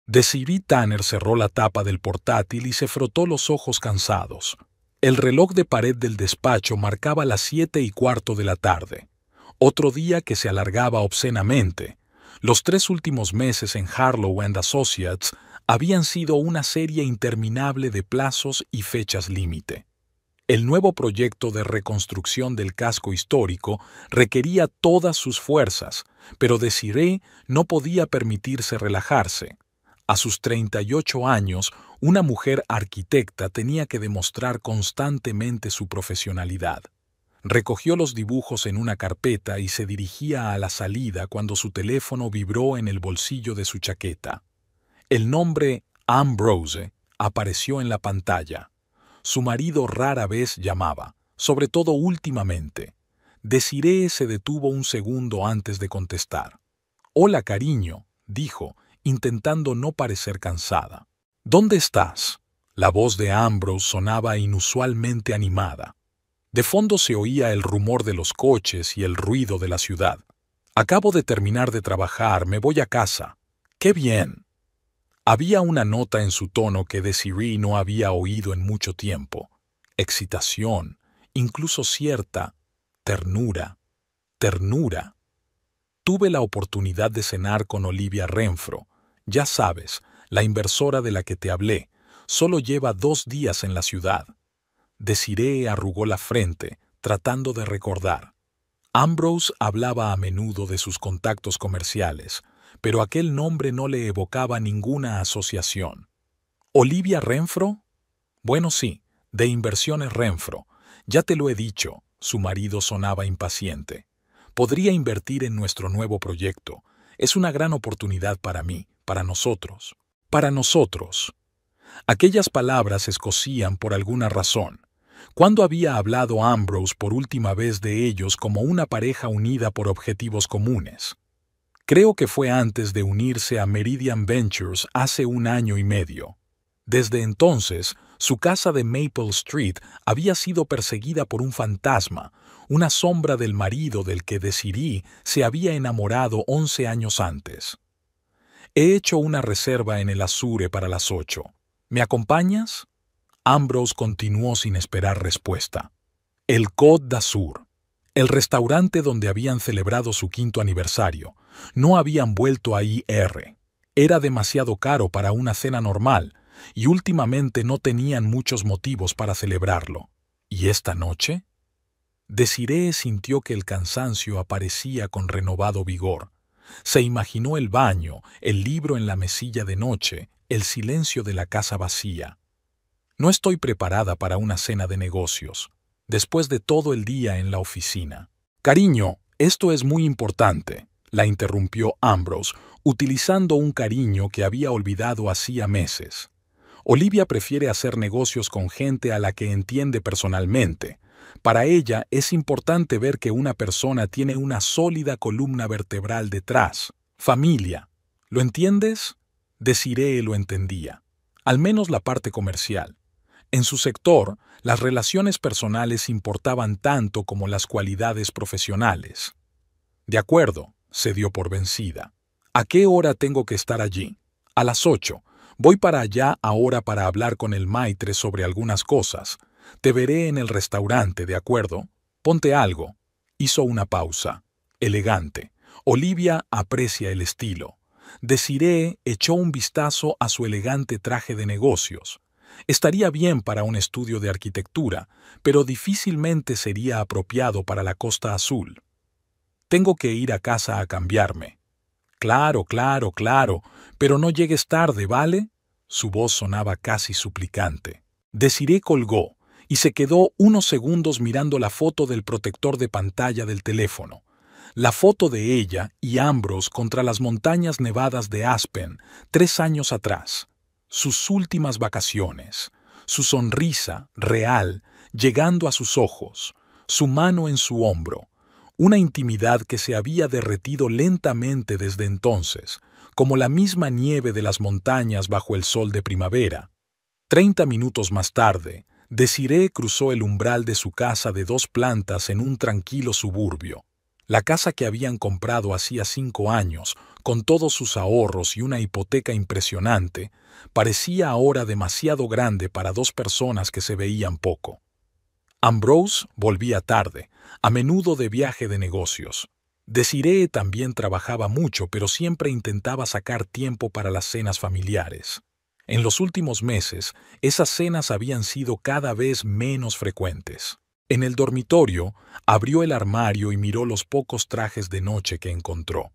Desiree Tanner cerró la tapa del portátil y se frotó los ojos cansados. El reloj de pared del despacho marcaba las 7:15 de la tarde. Otro día que se alargaba obscenamente. Los 3 últimos meses en Harlow and Associates habían sido una serie interminable de plazos y fechas límite. El nuevo proyecto de reconstrucción del casco histórico requería todas sus fuerzas, pero Desiree no podía permitirse relajarse. A sus 38 años, una mujer arquitecta tenía que demostrar constantemente su profesionalidad. Recogió los dibujos en una carpeta y se dirigía a la salida cuando su teléfono vibró en el bolsillo de su chaqueta. El nombre Ambrose apareció en la pantalla. Su marido rara vez llamaba, sobre todo últimamente. Desiree se detuvo un segundo antes de contestar. «Hola, cariño», dijo, intentando no parecer cansada. «¿Dónde estás?» La voz de Ambrose sonaba inusualmente animada. De fondo se oía el rumor de los coches y el ruido de la ciudad. «Acabo de terminar de trabajar, me voy a casa». «¡Qué bien!». Había una nota en su tono que Desiree no había oído en mucho tiempo. Excitación, incluso cierta ternura. Ternura. Tuve la oportunidad de cenar con Olivia Renfro. Ya sabes, la inversora de la que te hablé. Solo lleva 2 días en la ciudad. Desiree arrugó la frente, tratando de recordar. Ambrose hablaba a menudo de sus contactos comerciales, pero aquel nombre no le evocaba ninguna asociación. ¿Olivia Renfro? Bueno, sí, de Inversiones Renfro. Ya te lo he dicho, su marido sonaba impaciente. Podría invertir en nuestro nuevo proyecto. Es una gran oportunidad para mí, para nosotros. Para nosotros. Aquellas palabras escocían por alguna razón. ¿Cuándo había hablado Ambrose por última vez de ellos como una pareja unida por objetivos comunes? Creo que fue antes de unirse a Meridian Ventures hace 1 año y medio. Desde entonces, su casa de Maple Street había sido perseguida por un fantasma, una sombra del marido del que Desiree se había enamorado 11 años antes. He hecho una reserva en el Azure para las 8. ¿Me acompañas? Ambrose continuó sin esperar respuesta. El Côte d'Azur. El restaurante donde habían celebrado su 5º aniversario. No habían vuelto a IR. Era demasiado caro para una cena normal, y últimamente no tenían muchos motivos para celebrarlo. ¿Y esta noche? Desiree sintió que el cansancio aparecía con renovado vigor. Se imaginó el baño, el libro en la mesilla de noche, el silencio de la casa vacía. No estoy preparada para una cena de negocios, después de todo el día en la oficina. Cariño, esto es muy importante, la interrumpió Ambrose, utilizando un cariño que había olvidado hacía meses. Olivia prefiere hacer negocios con gente a la que entiende personalmente. Para ella es importante ver que una persona tiene una sólida columna vertebral detrás. Familia. ¿Lo entiendes? Desiree lo entendía. Al menos la parte comercial. En su sector, las relaciones personales importaban tanto como las cualidades profesionales. De acuerdo, se dio por vencida. ¿A qué hora tengo que estar allí? A las 8. Voy para allá ahora para hablar con el maitre sobre algunas cosas. Te veré en el restaurante, ¿de acuerdo? Ponte algo. Hizo una pausa. Elegante. Olivia aprecia el estilo. Desiree echó un vistazo a su elegante traje de negocios. Estaría bien para un estudio de arquitectura, pero difícilmente sería apropiado para la Costa Azul. Tengo que ir a casa a cambiarme. Claro, pero no llegues tarde, ¿vale? Su voz sonaba casi suplicante. Desiree colgó y se quedó unos segundos mirando la foto del protector de pantalla del teléfono. La foto de ella y Ambrose contra las montañas nevadas de Aspen 3 años atrás. Sus últimas vacaciones, su sonrisa real llegando a sus ojos, su mano en su hombro, una intimidad que se había derretido lentamente desde entonces, como la misma nieve de las montañas bajo el sol de primavera. 30 minutos más tarde, Desiree cruzó el umbral de su casa de 2 plantas en un tranquilo suburbio. La casa que habían comprado hacía 5 años, con todos sus ahorros y una hipoteca impresionante, parecía ahora demasiado grande para dos personas que se veían poco. Ambrose volvía tarde, a menudo de viaje de negocios. Desiree también trabajaba mucho, pero siempre intentaba sacar tiempo para las cenas familiares. En los últimos meses, esas cenas habían sido cada vez menos frecuentes. En el dormitorio, abrió el armario y miró los pocos trajes de noche que encontró.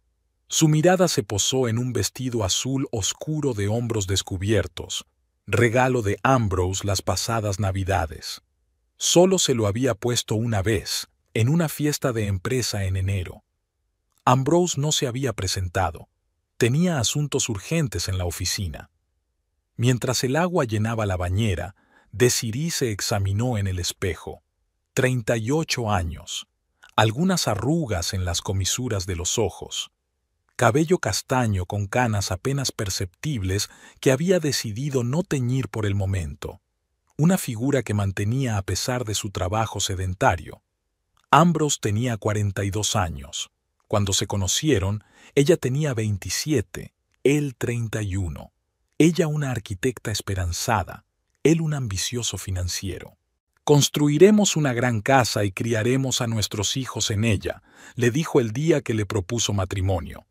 Su mirada se posó en un vestido azul oscuro de hombros descubiertos, regalo de Ambrose las pasadas Navidades. Solo se lo había puesto una vez, en una fiesta de empresa en enero. Ambrose no se había presentado. Tenía asuntos urgentes en la oficina. Mientras el agua llenaba la bañera, Desiree se examinó en el espejo. 38 años, algunas arrugas en las comisuras de los ojos, cabello castaño con canas apenas perceptibles que había decidido no teñir por el momento, una figura que mantenía a pesar de su trabajo sedentario. Ambrose tenía 42 años. Cuando se conocieron, ella tenía 27, él 31. Ella una arquitecta esperanzada, él un ambicioso financiero. «Construiremos una gran casa y criaremos a nuestros hijos en ella», le dijo el día que le propuso matrimonio.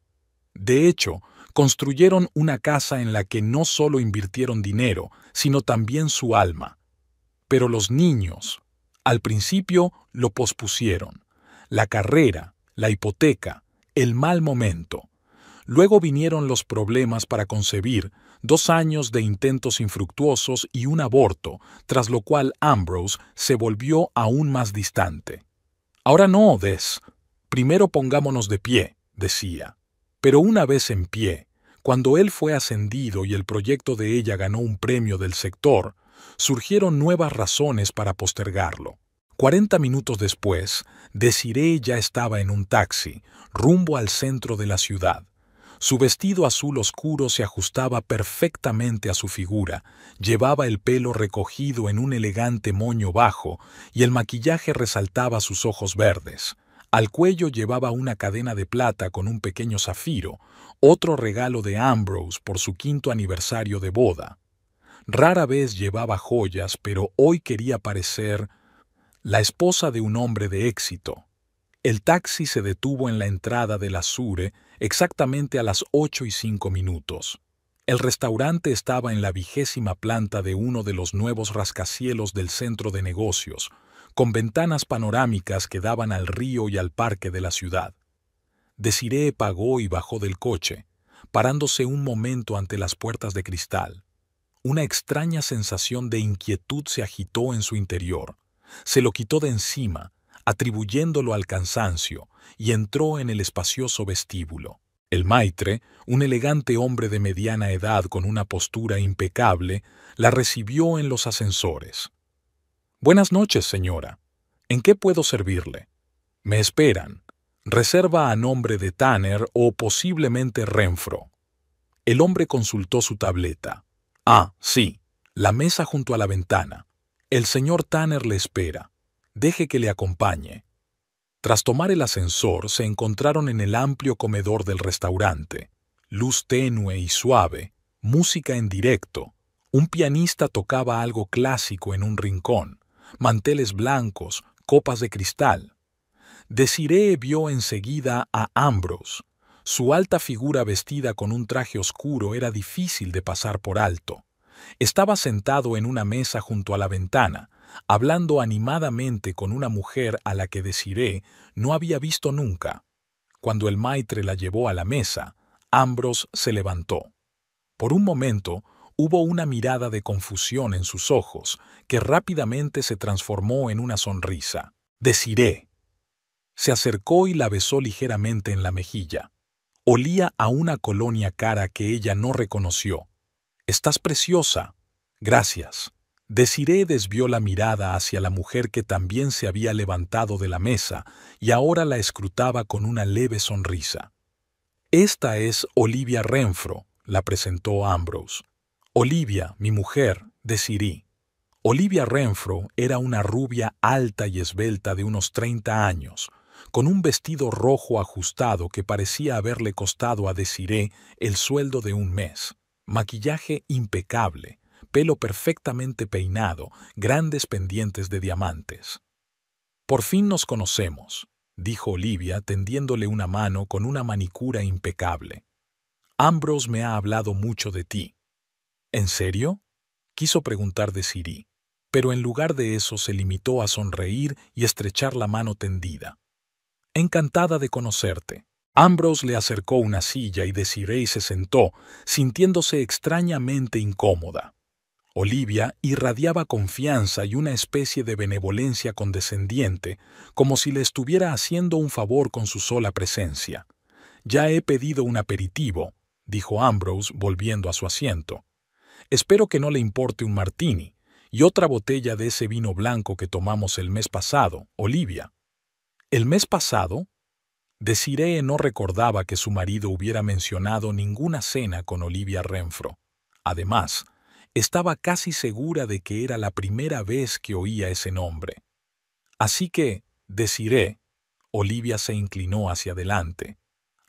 De hecho, construyeron una casa en la que no solo invirtieron dinero, sino también su alma. Pero los niños, al principio, lo pospusieron. La carrera, la hipoteca, el mal momento. Luego vinieron los problemas para concebir, 2 años de intentos infructuosos y un aborto, tras lo cual Ambrose se volvió aún más distante. «Ahora no, Des. Primero pongámonos de pie», decía. Pero una vez en pie, cuando él fue ascendido y el proyecto de ella ganó un premio del sector, surgieron nuevas razones para postergarlo. 40 minutos después, Desiree ya estaba en un taxi, rumbo al centro de la ciudad. Su vestido azul oscuro se ajustaba perfectamente a su figura, llevaba el pelo recogido en un elegante moño bajo y el maquillaje resaltaba sus ojos verdes. Al cuello llevaba una cadena de plata con un pequeño zafiro, otro regalo de Ambrose por su 5º aniversario de boda. Rara vez llevaba joyas, pero hoy quería parecer la esposa de un hombre de éxito. El taxi se detuvo en la entrada del Azure exactamente a las 8:05. El restaurante estaba en la 20ª planta de uno de los nuevos rascacielos del centro de negocios, con ventanas panorámicas que daban al río y al parque de la ciudad. Desiree pagó y bajó del coche, parándose un momento ante las puertas de cristal. Una extraña sensación de inquietud se agitó en su interior. Se lo quitó de encima, atribuyéndolo al cansancio, y entró en el espacioso vestíbulo. El maitre, un elegante hombre de mediana edad con una postura impecable, la recibió en los ascensores. «Buenas noches, señora. ¿En qué puedo servirle? Me esperan. Reserva a nombre de Tanner o posiblemente Renfro». El hombre consultó su tableta. «Ah, sí, la mesa junto a la ventana. El señor Tanner le espera. Deje que le acompañe». Tras tomar el ascensor, se encontraron en el amplio comedor del restaurante. Luz tenue y suave, música en directo. Un pianista tocaba algo clásico en un rincón, manteles blancos, copas de cristal. Desiree vio enseguida a Ambrose. Su alta figura vestida con un traje oscuro era difícil de pasar por alto. Estaba sentado en una mesa junto a la ventana, hablando animadamente con una mujer a la que Desiree no había visto nunca. Cuando el maitre la llevó a la mesa, Ambrose se levantó. Por un momento hubo una mirada de confusión en sus ojos, que rápidamente se transformó en una sonrisa. «Desiree». Se acercó y la besó ligeramente en la mejilla. Olía a una colonia cara que ella no reconoció. «Estás preciosa». «Gracias». Desiree desvió la mirada hacia la mujer que también se había levantado de la mesa y ahora la escrutaba con una leve sonrisa. «Esta es Olivia Renfro», la presentó Ambrose. «Olivia, mi mujer, Desiree». Olivia Renfro era una rubia alta y esbelta de unos 30 años, con un vestido rojo ajustado que parecía haberle costado a Desiree el sueldo de un mes, maquillaje impecable, pelo perfectamente peinado, grandes pendientes de diamantes. «Por fin nos conocemos», dijo Olivia tendiéndole una mano con una manicura impecable. «Ambrose me ha hablado mucho de ti». «¿En serio?», quiso preguntar Desiree, pero en lugar de eso se limitó a sonreír y estrechar la mano tendida. «Encantada de conocerte». Ambrose le acercó una silla y Desiree se sentó, sintiéndose extrañamente incómoda. Olivia irradiaba confianza y una especie de benevolencia condescendiente, como si le estuviera haciendo un favor con su sola presencia. «Ya he pedido un aperitivo», dijo Ambrose volviendo a su asiento. «Espero que no le importe un martini y otra botella de ese vino blanco que tomamos el mes pasado, Olivia». «¿El mes pasado?». Desiree no recordaba que su marido hubiera mencionado ninguna cena con Olivia Renfro. Además, estaba casi segura de que era la primera vez que oía ese nombre. «Así que, Desiree», Olivia se inclinó hacia adelante,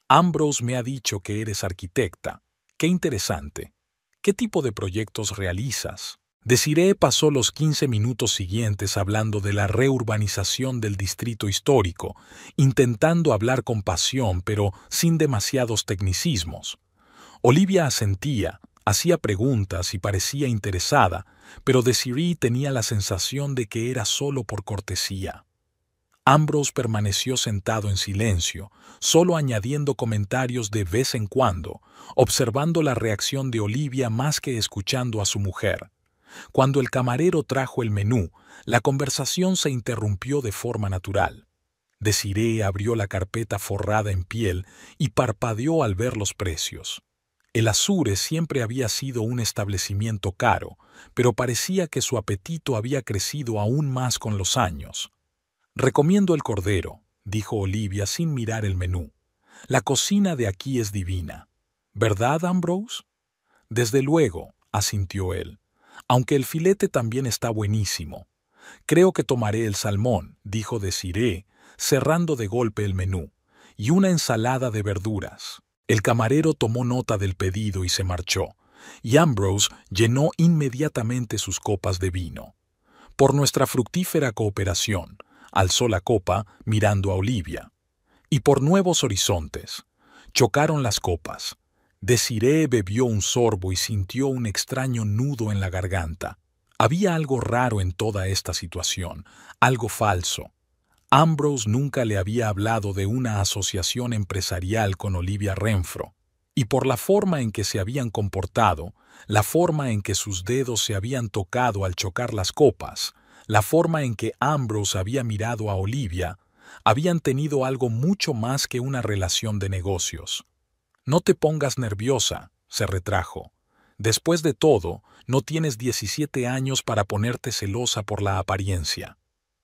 «Ambrose me ha dicho que eres arquitecta. Qué interesante. ¿Qué tipo de proyectos realizas?». Desiree pasó los 15 minutos siguientes hablando de la reurbanización del distrito histórico, intentando hablar con pasión pero sin demasiados tecnicismos. Olivia asentía, hacía preguntas y parecía interesada, pero Desiree tenía la sensación de que era solo por cortesía. Ambrose permaneció sentado en silencio, solo añadiendo comentarios de vez en cuando, observando la reacción de Olivia más que escuchando a su mujer. Cuando el camarero trajo el menú, la conversación se interrumpió de forma natural. Desiree abrió la carpeta forrada en piel y parpadeó al ver los precios. El Azure siempre había sido un establecimiento caro, pero parecía que su apetito había crecido aún más con los años. «Recomiendo el cordero», dijo Olivia sin mirar el menú. «La cocina de aquí es divina. ¿Verdad, Ambrose?». «Desde luego», asintió él, «aunque el filete también está buenísimo». «Creo que tomaré el salmón», dijo Desiree, cerrando de golpe el menú, «y una ensalada de verduras». El camarero tomó nota del pedido y se marchó, y Ambrose llenó inmediatamente sus copas de vino. «Por nuestra fructífera cooperación», alzó la copa mirando a Olivia. «Y por nuevos horizontes». Chocaron las copas. Desiree bebió un sorbo y sintió un extraño nudo en la garganta. Había algo raro en toda esta situación, algo falso. Ambrose nunca le había hablado de una asociación empresarial con Olivia Renfro, y por la forma en que se habían comportado, la forma en que sus dedos se habían tocado al chocar las copas, la forma en que Ambrose había mirado a Olivia, habían tenido algo mucho más que una relación de negocios. «No te pongas nerviosa», se retrajo. «Después de todo, no tienes 17 años para ponerte celosa por la apariencia».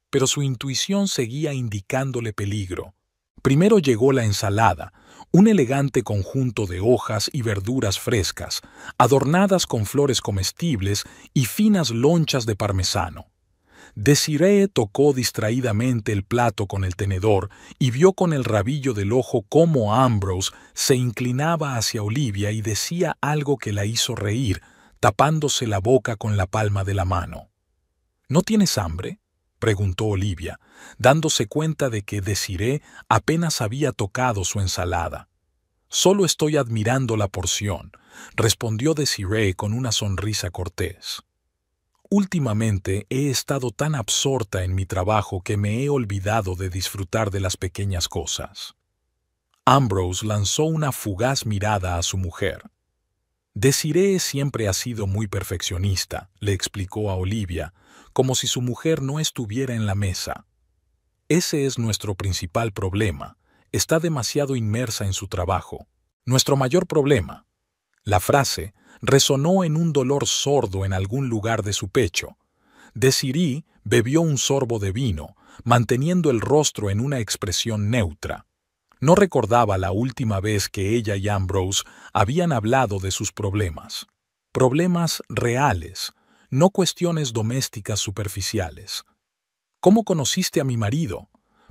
Pero su intuición seguía indicándole peligro. Primero llegó la ensalada, un elegante conjunto de hojas y verduras frescas, adornadas con flores comestibles y finas lonchas de parmesano. Desiree tocó distraídamente el plato con el tenedor y vio con el rabillo del ojo cómo Ambrose se inclinaba hacia Olivia y decía algo que la hizo reír, tapándose la boca con la palma de la mano. «¿No tienes hambre?», preguntó Olivia, dándose cuenta de que Desiree apenas había tocado su ensalada. «Solo estoy admirando la porción», respondió Desiree con una sonrisa cortés. «Últimamente he estado tan absorta en mi trabajo que me he olvidado de disfrutar de las pequeñas cosas». Ambrose lanzó una fugaz mirada a su mujer. «Desiree siempre ha sido muy perfeccionista», le explicó a Olivia, como si su mujer no estuviera en la mesa. «Ese es nuestro principal problema. Está demasiado inmersa en su trabajo. Nuestro mayor problema». La frase resonó en un dolor sordo en algún lugar de su pecho. Desiree bebió un sorbo de vino, manteniendo el rostro en una expresión neutra. No recordaba la última vez que ella y Ambrose habían hablado de sus problemas. Problemas reales, no cuestiones domésticas superficiales. «¿Cómo conociste a mi marido?»,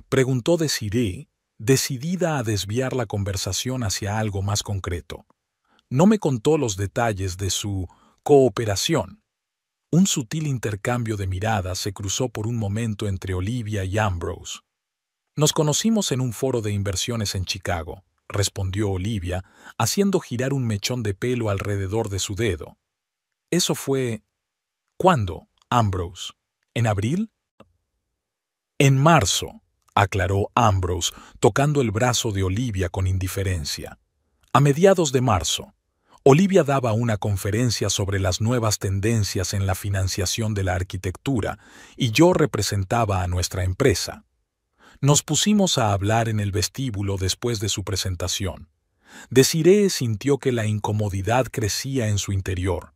Preguntó Desiree, decidida a desviar la conversación hacia algo más concreto. No me contó los detalles de su cooperación. Un sutil intercambio de miradas se cruzó por un momento entre Olivia y Ambrose. Nos conocimos en un foro de inversiones en Chicago, respondió Olivia, haciendo girar un mechón de pelo alrededor de su dedo. Eso fue... ¿Cuándo, Ambrose? ¿En abril? En marzo, aclaró Ambrose, tocando el brazo de Olivia con indiferencia. A mediados de marzo. Olivia daba una conferencia sobre las nuevas tendencias en la financiación de la arquitectura y yo representaba a nuestra empresa. Nos pusimos a hablar en el vestíbulo después de su presentación. Desiree sintió que la incomodidad crecía en su interior.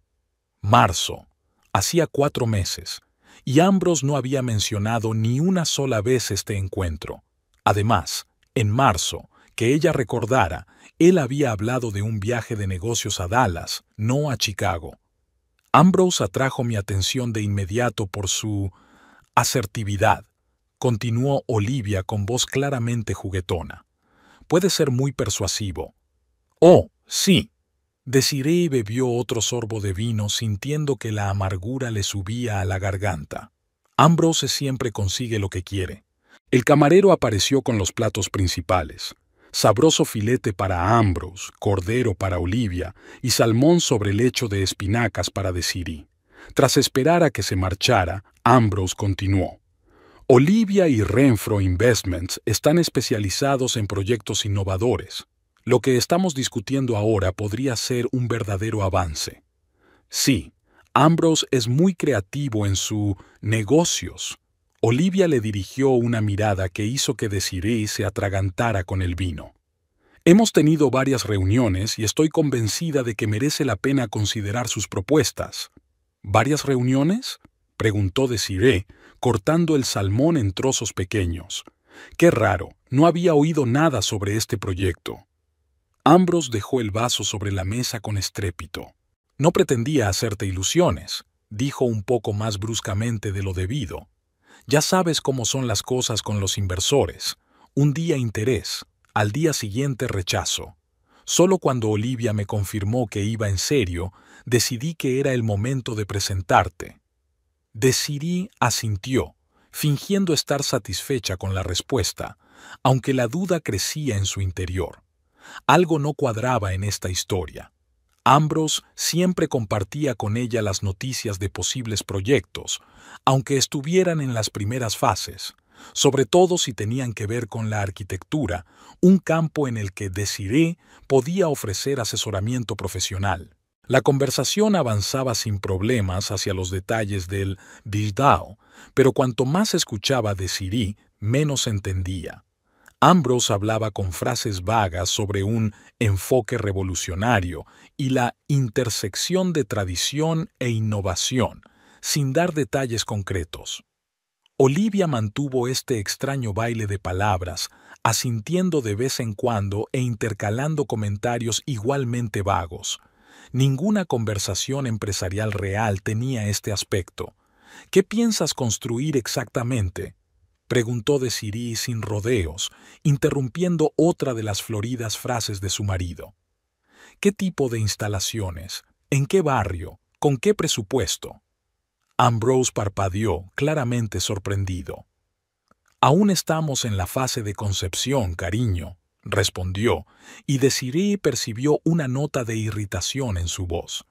Marzo. Hacía 4 meses, y Ambrose no había mencionado ni una sola vez este encuentro. Además, en marzo, que ella recordara, él había hablado de un viaje de negocios a Dallas, no a Chicago. Ambrose atrajo mi atención de inmediato por su asertividad, continuó Olivia con voz claramente juguetona. Puede ser muy persuasivo. Oh, sí. Desiree bebió otro sorbo de vino sintiendo que la amargura le subía a la garganta. Ambrose siempre consigue lo que quiere. El camarero apareció con los platos principales. Sabroso filete para Ambrose, cordero para Olivia y salmón sobre lecho de espinacas para Desiree. Tras esperar a que se marchara, Ambrose continuó. Olivia y Renfro Investments están especializados en proyectos innovadores. Lo que estamos discutiendo ahora podría ser un verdadero avance. Sí, Ambrose es muy creativo en sus negocios. Olivia le dirigió una mirada que hizo que Desiree se atragantara con el vino. Hemos tenido varias reuniones y estoy convencida de que merece la pena considerar sus propuestas. ¿Varias reuniones?, preguntó Desiree, cortando el salmón en trozos pequeños. Qué raro, no había oído nada sobre este proyecto. Ambrose dejó el vaso sobre la mesa con estrépito. No pretendía hacerte ilusiones, dijo un poco más bruscamente de lo debido. Ya sabes cómo son las cosas con los inversores. Un día interés, al día siguiente rechazo. Solo cuando Olivia me confirmó que iba en serio, decidí que era el momento de presentarte. Desiree asintió, fingiendo estar satisfecha con la respuesta, aunque la duda crecía en su interior. Algo no cuadraba en esta historia. Ambrose siempre compartía con ella las noticias de posibles proyectos, aunque estuvieran en las primeras fases, sobre todo si tenían que ver con la arquitectura, un campo en el que Desiree podía ofrecer asesoramiento profesional. La conversación avanzaba sin problemas hacia los detalles del build-out, pero cuanto más escuchaba Desiree, menos entendía. Ambrose hablaba con frases vagas sobre un enfoque revolucionario y la intersección de tradición e innovación, sin dar detalles concretos. Olivia mantuvo este extraño baile de palabras, asintiendo de vez en cuando e intercalando comentarios igualmente vagos. Ninguna conversación empresarial real tenía este aspecto. ¿Qué piensas construir exactamente?, preguntó Desiree sin rodeos, interrumpiendo otra de las floridas frases de su marido. ¿Qué tipo de instalaciones? ¿En qué barrio? ¿Con qué presupuesto? Ambrose parpadeó, claramente sorprendido. Aún estamos en la fase de concepción, cariño, respondió, y Desiree percibió una nota de irritación en su voz.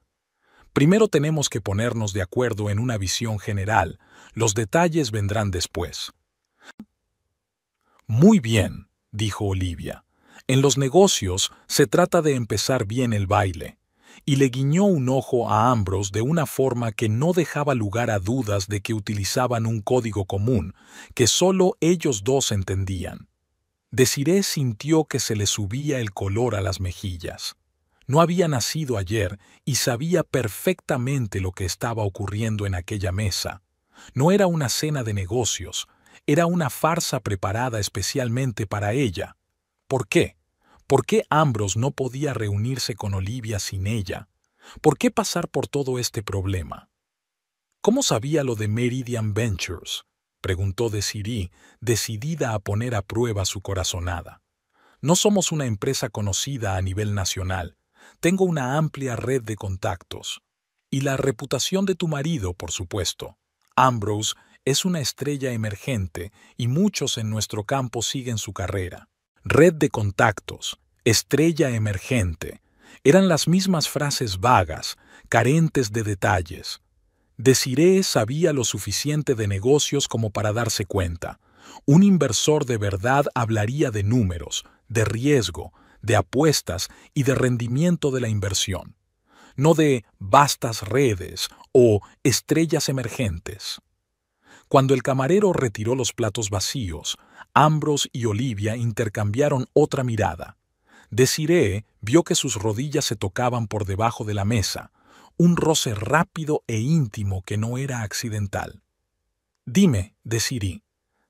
Primero tenemos que ponernos de acuerdo en una visión general, los detalles vendrán después. Muy bien, dijo Olivia. En los negocios se trata de empezar bien el baile. Y le guiñó un ojo a Ambrose de una forma que no dejaba lugar a dudas de que utilizaban un código común, que solo ellos dos entendían. Desiree sintió que se le subía el color a las mejillas. No había nacido ayer y sabía perfectamente lo que estaba ocurriendo en aquella mesa. No era una cena de negocios, era una farsa preparada especialmente para ella. ¿Por qué? ¿Por qué Ambrose no podía reunirse con Olivia sin ella? ¿Por qué pasar por todo este problema? ¿Cómo sabía lo de Meridian Ventures? preguntó Desiree, decidida a poner a prueba su corazonada. No somos una empresa conocida a nivel nacional. Tengo una amplia red de contactos. Y la reputación de tu marido, por supuesto. Ambrose es una estrella emergente y muchos en nuestro campo siguen su carrera. Red de contactos, estrella emergente. Eran las mismas frases vagas, carentes de detalles. Desiree sabía lo suficiente de negocios como para darse cuenta. Un inversor de verdad hablaría de números, de riesgo, de apuestas y de rendimiento de la inversión, no de vastas redes o estrellas emergentes. Cuando el camarero retiró los platos vacíos, Ambrose y Olivia intercambiaron otra mirada. Desiree vio que sus rodillas se tocaban por debajo de la mesa, un roce rápido e íntimo que no era accidental. «Dime, Desiree»,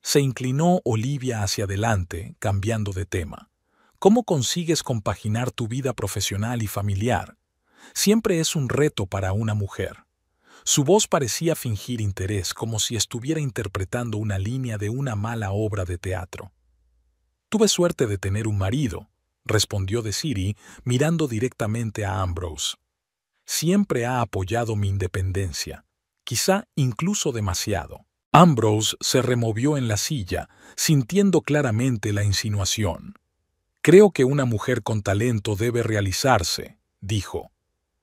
se inclinó Olivia hacia adelante, cambiando de tema. «¿Cómo consigues compaginar tu vida profesional y familiar? Siempre es un reto para una mujer». Su voz parecía fingir interés, como si estuviera interpretando una línea de una mala obra de teatro. «Tuve suerte de tener un marido», respondió Desiree, mirando directamente a Ambrose. «Siempre ha apoyado mi independencia, quizá incluso demasiado». Ambrose se removió en la silla, sintiendo claramente la insinuación. «Creo que una mujer con talento debe realizarse», dijo.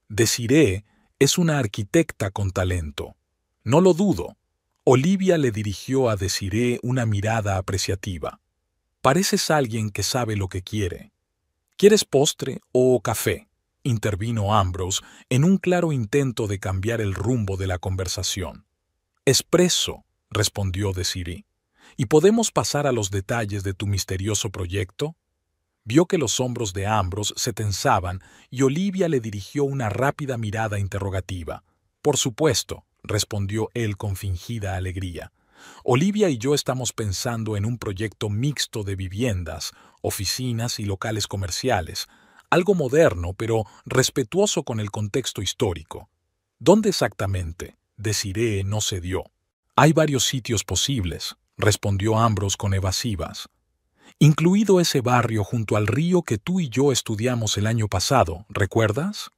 «Desiree es una arquitecta con talento». «No lo dudo». Olivia le dirigió a Desiree una mirada apreciativa. «Pareces alguien que sabe lo que quiere». «¿Quieres postre o café?», intervino Ambrose en un claro intento de cambiar el rumbo de la conversación. «Espresso», respondió Desiree. «¿Y podemos pasar a los detalles de tu misterioso proyecto?». Vio que los hombros de Ambrose se tensaban y Olivia le dirigió una rápida mirada interrogativa. «Por supuesto», respondió él con fingida alegría. «Olivia y yo estamos pensando en un proyecto mixto de viviendas, oficinas y locales comerciales, algo moderno pero respetuoso con el contexto histórico». «¿Dónde exactamente?», Desiree no cedió. «Hay varios sitios posibles», respondió Ambrose con evasivas. «Incluido ese barrio junto al río que tú y yo estudiamos el año pasado, ¿recuerdas?».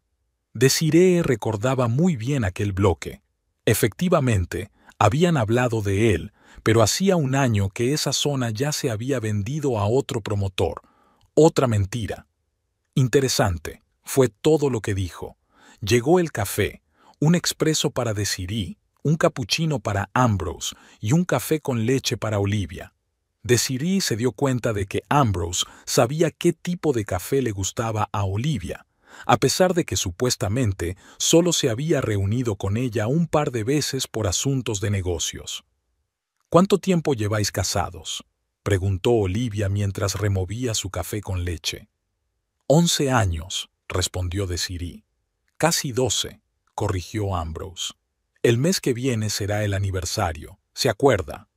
Desiree recordaba muy bien aquel bloque. Efectivamente, habían hablado de él, pero hacía un año que esa zona ya se había vendido a otro promotor. Otra mentira. «Interesante», fue todo lo que dijo. Llegó el café, un expreso para Desiree, un capuchino para Ambrose y un café con leche para Olivia. Desiree se dio cuenta de que Ambrose sabía qué tipo de café le gustaba a Olivia, a pesar de que supuestamente solo se había reunido con ella un par de veces por asuntos de negocios. «¿Cuánto tiempo lleváis casados?», preguntó Olivia mientras removía su café con leche. 11 años, respondió Desiree. «Casi 12», corrigió Ambrose. «El mes que viene será el aniversario, ¿se acuerda?»,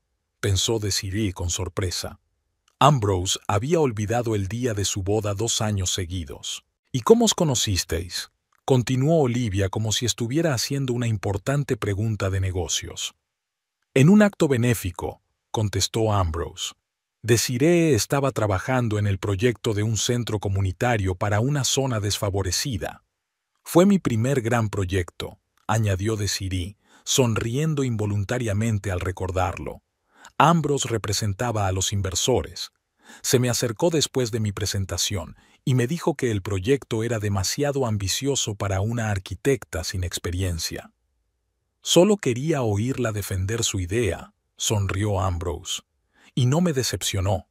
pensó Desiree con sorpresa. Ambrose había olvidado el día de su boda 2 años seguidos. «¿Y cómo os conocisteis?», continuó Olivia como si estuviera haciendo una importante pregunta de negocios. «En un acto benéfico», contestó Ambrose. «Desiree estaba trabajando en el proyecto de un centro comunitario para una zona desfavorecida. Fue mi primer gran proyecto», añadió Desiree, sonriendo involuntariamente al recordarlo. Ambrose representaba a los inversores. Se me acercó después de mi presentación y me dijo que el proyecto era demasiado ambicioso para una arquitecta sin experiencia. «Solo quería oírla defender su idea», sonrió Ambrose, «y no me decepcionó».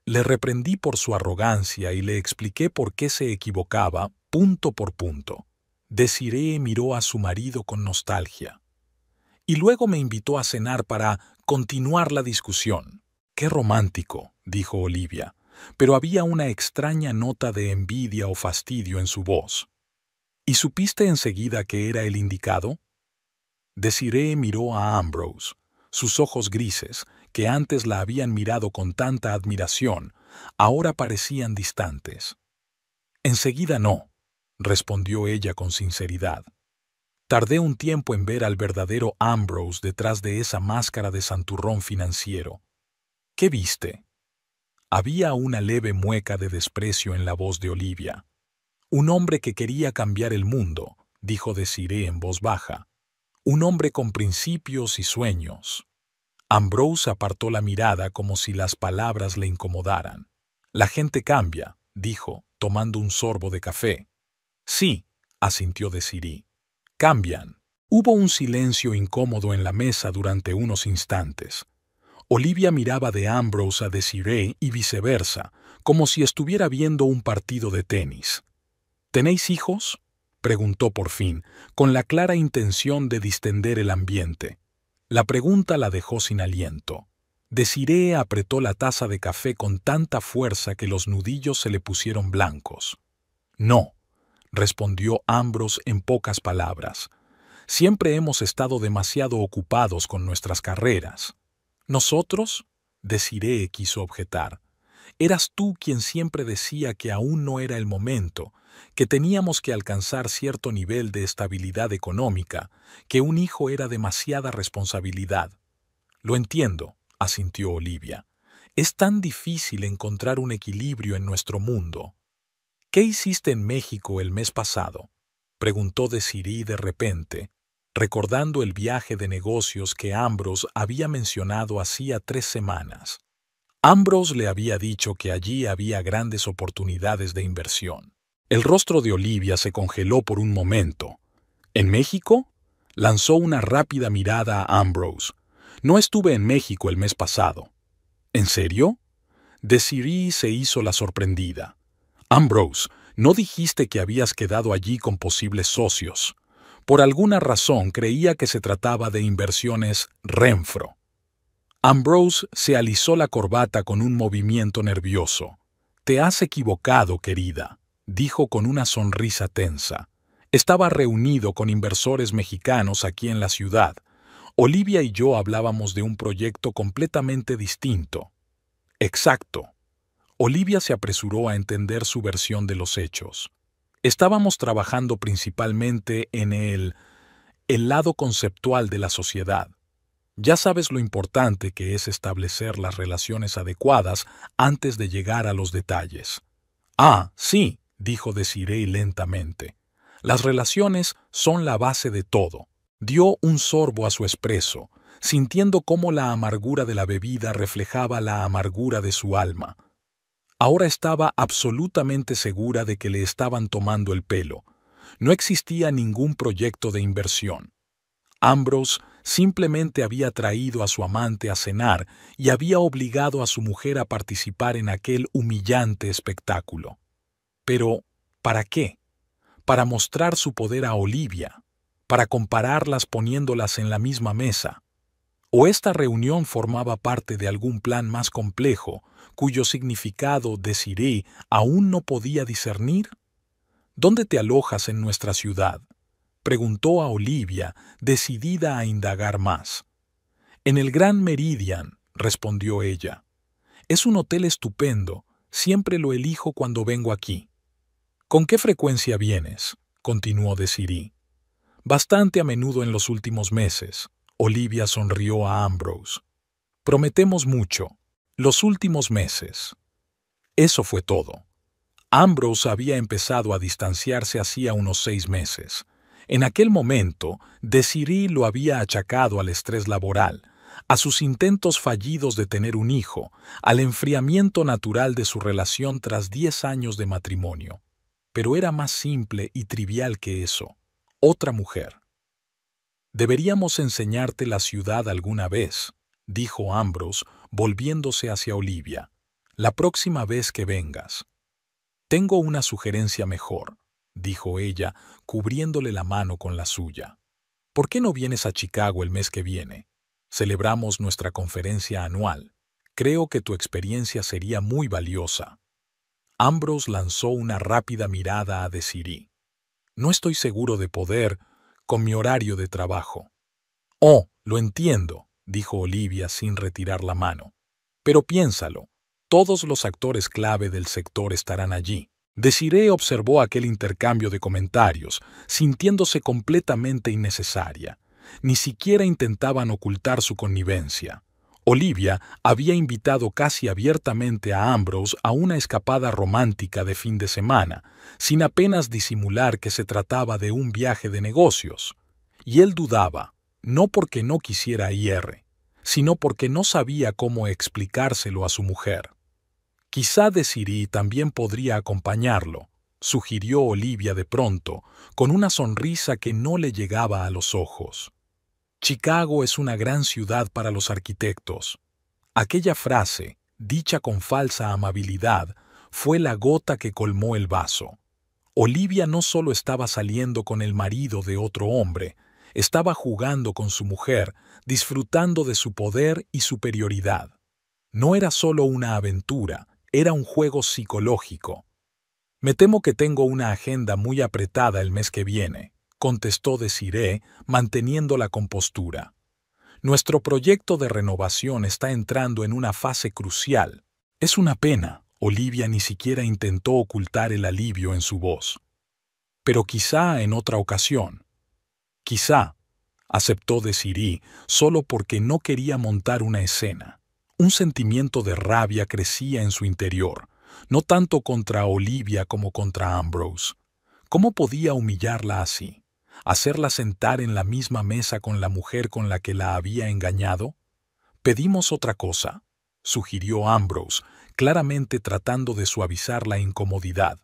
Le reprendí por su arrogancia y le expliqué por qué se equivocaba, punto por punto. Desiree miró a su marido con nostalgia. «Y luego me invitó a cenar para continuar la discusión». «Qué romántico», dijo Olivia, pero había una extraña nota de envidia o fastidio en su voz. «¿Y supiste enseguida que era el indicado?». Desiree miró a Ambrose. Sus ojos grises, que antes la habían mirado con tanta admiración, ahora parecían distantes. «Enseguida no», respondió ella con sinceridad. Tardé un tiempo en ver al verdadero Ambrose detrás de esa máscara de santurrón financiero. ¿Qué viste? Había una leve mueca de desprecio en la voz de Olivia. Un hombre que quería cambiar el mundo, dijo Desiree en voz baja. Un hombre con principios y sueños. Ambrose apartó la mirada como si las palabras le incomodaran. La gente cambia, dijo, tomando un sorbo de café. Sí, asintió Desiree. Cambian. Hubo un silencio incómodo en la mesa durante unos instantes. Olivia miraba de Ambrose a Desiree y viceversa, como si estuviera viendo un partido de tenis. ¿Tenéis hijos?, preguntó por fin, con la clara intención de distender el ambiente. La pregunta la dejó sin aliento. Desiree apretó la taza de café con tanta fuerza que los nudillos se le pusieron blancos. No, respondió Ambrose en pocas palabras. Siempre hemos estado demasiado ocupados con nuestras carreras. ¿Nosotros? Desiree quiso objetar. Eras tú quien siempre decía que aún no era el momento, que teníamos que alcanzar cierto nivel de estabilidad económica, que un hijo era demasiada responsabilidad. Lo entiendo, asintió Olivia. Es tan difícil encontrar un equilibrio en nuestro mundo. ¿Qué hiciste en México el mes pasado?, preguntó Desiree de repente, recordando el viaje de negocios que Ambrose había mencionado hacía 3 semanas. Ambrose le había dicho que allí había grandes oportunidades de inversión. El rostro de Olivia se congeló por un momento. ¿En México? Lanzó una rápida mirada a Ambrose. No estuve en México el mes pasado. ¿En serio? Desiree se hizo la sorprendida. Ambrose, no dijiste que habías quedado allí con posibles socios. Por alguna razón creía que se trataba de inversiones Renfro. Ambrose se alisó la corbata con un movimiento nervioso. Te has equivocado, querida, dijo con una sonrisa tensa. Estaba reunido con inversores mexicanos aquí en la ciudad. Olivia y yo hablábamos de un proyecto completamente distinto. Exacto. Olivia se apresuró a entender su versión de los hechos. Estábamos trabajando principalmente en el lado conceptual de la sociedad. Ya sabes lo importante que es establecer las relaciones adecuadas antes de llegar a los detalles. Ah, sí, dijo Desiree lentamente. Las relaciones son la base de todo. Dio un sorbo a su espresso, sintiendo cómo la amargura de la bebida reflejaba la amargura de su alma. Ahora estaba absolutamente segura de que le estaban tomando el pelo. No existía ningún proyecto de inversión. Ambrose simplemente había traído a su amante a cenar y había obligado a su mujer a participar en aquel humillante espectáculo. Pero, ¿para qué? Para mostrar su poder a Olivia, para compararlas poniéndolas en la misma mesa. ¿O esta reunión formaba parte de algún plan más complejo, cuyo significado Desiree aún no podía discernir? ¿Dónde te alojas en nuestra ciudad?, preguntó a Olivia, decidida a indagar más. En el Grand Meridian, respondió ella. Es un hotel estupendo, siempre lo elijo cuando vengo aquí. ¿Con qué frecuencia vienes?, continuó Desiree. Bastante a menudo en los últimos meses. Olivia sonrió a Ambrose. Prometemos mucho. Los últimos meses. Eso fue todo. Ambrose había empezado a distanciarse hacía unos 6 meses. En aquel momento, Desiree lo había achacado al estrés laboral, a sus intentos fallidos de tener un hijo, al enfriamiento natural de su relación tras 10 años de matrimonio. Pero era más simple y trivial que eso. Otra mujer. Deberíamos enseñarte la ciudad alguna vez, dijo Ambrose, volviéndose hacia Olivia. La próxima vez que vengas. Tengo una sugerencia mejor, dijo ella, cubriéndole la mano con la suya. ¿Por qué no vienes a Chicago el mes que viene? Celebramos nuestra conferencia anual. Creo que tu experiencia sería muy valiosa. Ambrose lanzó una rápida mirada a Desiree. No estoy seguro de poder, con mi horario de trabajo. Oh, lo entiendo, dijo Olivia sin retirar la mano. Pero piénsalo, todos los actores clave del sector estarán allí. Desiree observó aquel intercambio de comentarios, sintiéndose completamente innecesaria. Ni siquiera intentaban ocultar su connivencia. Olivia había invitado casi abiertamente a Ambrose a una escapada romántica de fin de semana, sin apenas disimular que se trataba de un viaje de negocios. Y él dudaba, no porque no quisiera ir, sino porque no sabía cómo explicárselo a su mujer. Quizá Desiree también podría acompañarlo, sugirió Olivia de pronto, con una sonrisa que no le llegaba a los ojos. Chicago es una gran ciudad para los arquitectos. Aquella frase, dicha con falsa amabilidad, fue la gota que colmó el vaso. Olivia no solo estaba saliendo con el marido de otro hombre, estaba jugando con su mujer, disfrutando de su poder y superioridad. No era solo una aventura, era un juego psicológico. Me temo que tengo una agenda muy apretada el mes que viene, contestó Desiree, manteniendo la compostura. Nuestro proyecto de renovación está entrando en una fase crucial. Es una pena. Olivia ni siquiera intentó ocultar el alivio en su voz. Pero quizá en otra ocasión. Quizá, aceptó Desiree, solo porque no quería montar una escena. Un sentimiento de rabia crecía en su interior, no tanto contra Olivia como contra Ambrose. ¿Cómo podía humillarla así? ¿Hacerla sentar en la misma mesa con la mujer con la que la había engañado? «Pedimos otra cosa», sugirió Ambrose, claramente tratando de suavizar la incomodidad.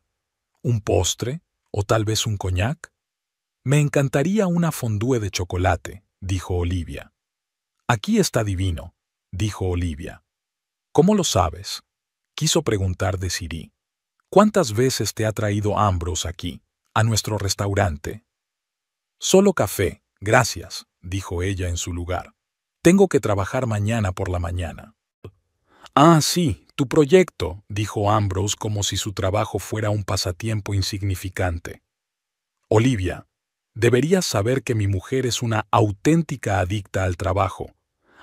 «¿Un postre? ¿O tal vez un coñac?» «Me encantaría una fondue de chocolate», dijo Olivia. «Aquí está divino», dijo Olivia. «¿Cómo lo sabes?», quiso preguntar Desiree. «¿Cuántas veces te ha traído Ambrose aquí, a nuestro restaurante?» «Solo café, gracias», dijo ella en su lugar. «Tengo que trabajar mañana por la mañana». «Ah, sí, tu proyecto», dijo Ambrose como si su trabajo fuera un pasatiempo insignificante. «Olivia, deberías saber que mi mujer es una auténtica adicta al trabajo.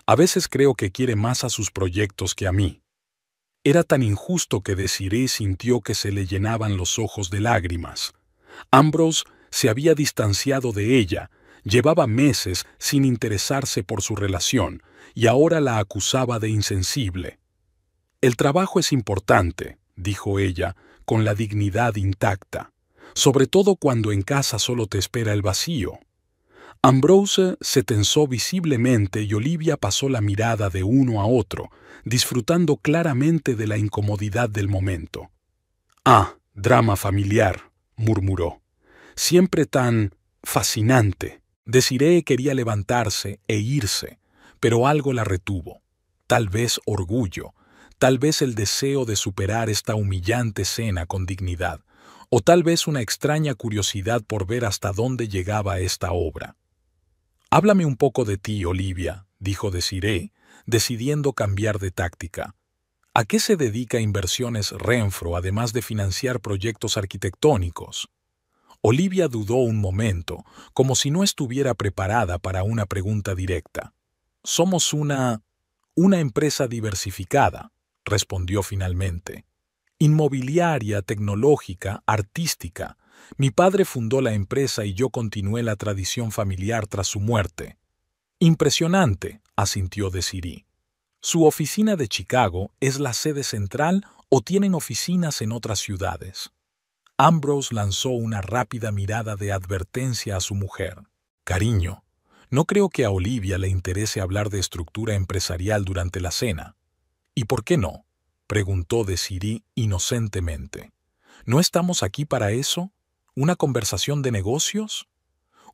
A veces creo que quiere más a sus proyectos que a mí». Era tan injusto que Desiree sintió que se le llenaban los ojos de lágrimas. Ambrose se había distanciado de ella, llevaba meses sin interesarse por su relación y ahora la acusaba de insensible. «El trabajo es importante», dijo ella, con la dignidad intacta, «sobre todo cuando en casa solo te espera el vacío». Ambrose se tensó visiblemente y Olivia pasó la mirada de uno a otro, disfrutando claramente de la incomodidad del momento. «Ah, drama familiar», murmuró. «Siempre tan fascinante». Desiree quería levantarse e irse, pero algo la retuvo. Tal vez orgullo, tal vez el deseo de superar esta humillante escena con dignidad, o tal vez una extraña curiosidad por ver hasta dónde llegaba esta obra. «Háblame un poco de ti, Olivia», dijo Desiree, decidiendo cambiar de táctica. «¿A qué se dedica Inversiones Renfro además de financiar proyectos arquitectónicos?» Olivia dudó un momento, como si no estuviera preparada para una pregunta directa. «Somos una empresa diversificada», respondió finalmente. «Inmobiliaria, tecnológica, artística. Mi padre fundó la empresa y yo continué la tradición familiar tras su muerte». «Impresionante», asintió Desiree. «¿Su oficina de Chicago es la sede central o tienen oficinas en otras ciudades?» Ambrose lanzó una rápida mirada de advertencia a su mujer. «Cariño, no creo que a Olivia le interese hablar de estructura empresarial durante la cena». «¿Y por qué no?», preguntó Desiree inocentemente. «¿No estamos aquí para eso? ¿Una conversación de negocios?»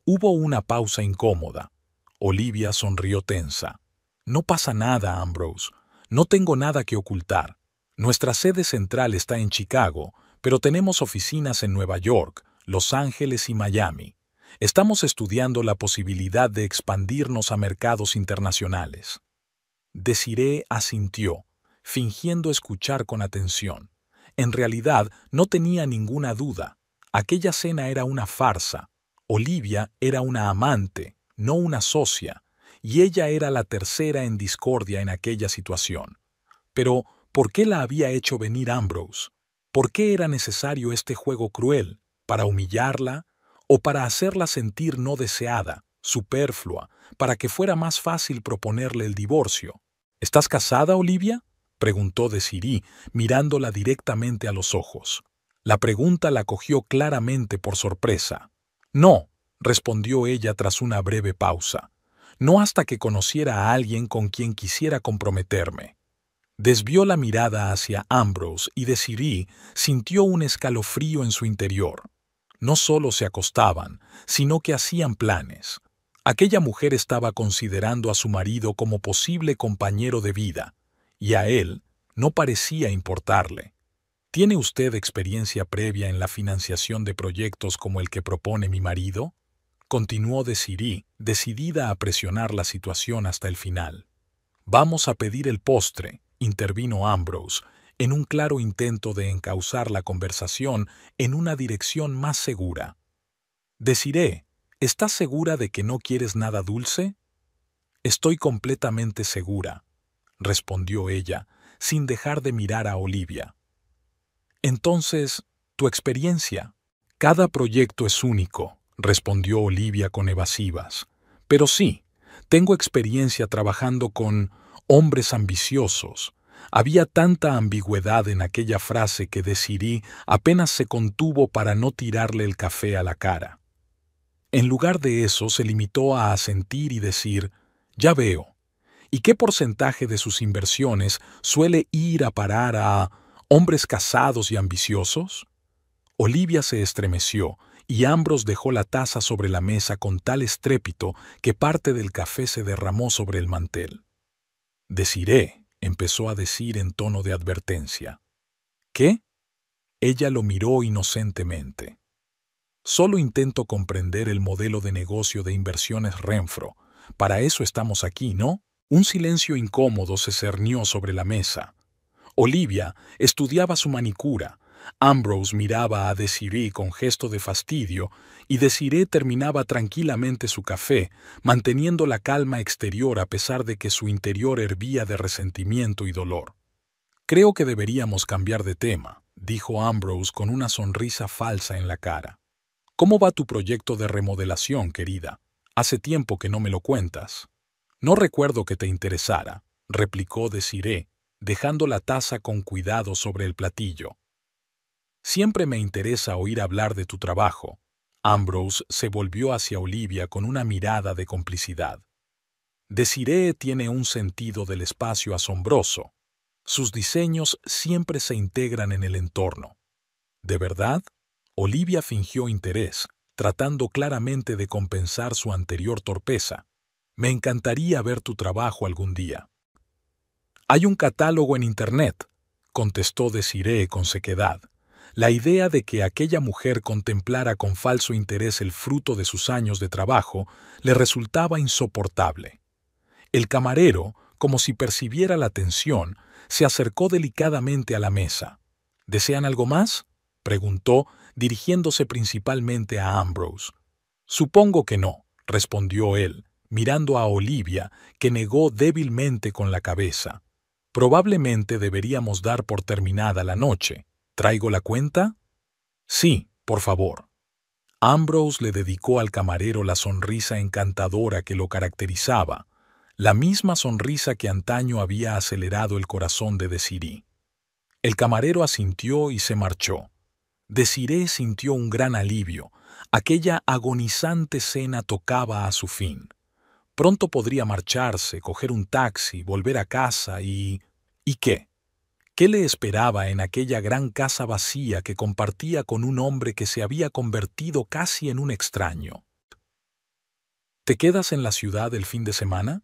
Hubo una pausa incómoda. Olivia sonrió tensa. «No pasa nada, Ambrose. No tengo nada que ocultar. Nuestra sede central está en Chicago, pero tenemos oficinas en Nueva York, Los Ángeles y Miami. Estamos estudiando la posibilidad de expandirnos a mercados internacionales». Desiree asintió, fingiendo escuchar con atención. En realidad, no tenía ninguna duda. Aquella cena era una farsa. Olivia era una amante, no una socia, y ella era la tercera en discordia en aquella situación. Pero, ¿por qué la había hecho venir Ambrose? ¿Por qué era necesario este juego cruel? ¿Para humillarla? ¿O para hacerla sentir no deseada, superflua, para que fuera más fácil proponerle el divorcio? ¿Estás casada, Olivia?, preguntó Desiree, mirándola directamente a los ojos. La pregunta la cogió claramente por sorpresa. No, respondió ella tras una breve pausa. No hasta que conociera a alguien con quien quisiera comprometerme. Desvió la mirada hacia Ambrose y Desiree sintió un escalofrío en su interior. No solo se acostaban, sino que hacían planes. Aquella mujer estaba considerando a su marido como posible compañero de vida, y a él no parecía importarle. ¿Tiene usted experiencia previa en la financiación de proyectos como el que propone mi marido?, continuó Desiree, decidida a presionar la situación hasta el final. Vamos a pedir el postre, intervino Ambrose, en un claro intento de encauzar la conversación en una dirección más segura. Desiree, ¿estás segura de que no quieres nada dulce? Estoy completamente segura, respondió ella, sin dejar de mirar a Olivia. Entonces, ¿tu experiencia? Cada proyecto es único, respondió Olivia con evasivas. Pero sí, tengo experiencia trabajando con hombres ambiciosos. Había tanta ambigüedad en aquella frase que Desiree apenas se contuvo para no tirarle el café a la cara. En lugar de eso, se limitó a asentir y decir, ya veo. ¿Y qué porcentaje de sus inversiones suele ir a parar a hombres casados y ambiciosos? Olivia se estremeció y Ambrose dejó la taza sobre la mesa con tal estrépito que parte del café se derramó sobre el mantel. Desiree, empezó a decir en tono de advertencia. ¿Qué? Ella lo miró inocentemente. Solo intento comprender el modelo de negocio de inversiones Renfro. Para eso estamos aquí, ¿no? Un silencio incómodo se cernió sobre la mesa. Olivia estudiaba su manicura. Ambrose miraba a Desiree con gesto de fastidio y Desiree terminaba tranquilamente su café, manteniendo la calma exterior a pesar de que su interior hervía de resentimiento y dolor. Creo que deberíamos cambiar de tema, dijo Ambrose con una sonrisa falsa en la cara. ¿Cómo va tu proyecto de remodelación, querida? Hace tiempo que no me lo cuentas. No recuerdo que te interesara, replicó Desiree, dejando la taza con cuidado sobre el platillo. Siempre me interesa oír hablar de tu trabajo. Ambrose se volvió hacia Olivia con una mirada de complicidad. Desiree tiene un sentido del espacio asombroso. Sus diseños siempre se integran en el entorno. ¿De verdad? Olivia fingió interés, tratando claramente de compensar su anterior torpeza. Me encantaría ver tu trabajo algún día. Hay un catálogo en Internet, contestó Desiree con sequedad. La idea de que aquella mujer contemplara con falso interés el fruto de sus años de trabajo le resultaba insoportable. El camarero, como si percibiera la tensión, se acercó delicadamente a la mesa. ¿Desean algo más?, preguntó, dirigiéndose principalmente a Ambrose. Supongo que no, respondió él, mirando a Olivia, que negó débilmente con la cabeza. Probablemente deberíamos dar por terminada la noche. ¿Traigo la cuenta? Sí, por favor. Ambrose le dedicó al camarero la sonrisa encantadora que lo caracterizaba, la misma sonrisa que antaño había acelerado el corazón de Desiree. El camarero asintió y se marchó. Desiree sintió un gran alivio. Aquella agonizante cena tocaba a su fin. Pronto podría marcharse, coger un taxi, volver a casa y... ¿Y qué? ¿Qué le esperaba en aquella gran casa vacía que compartía con un hombre que se había convertido casi en un extraño? ¿Te quedas en la ciudad el fin de semana?,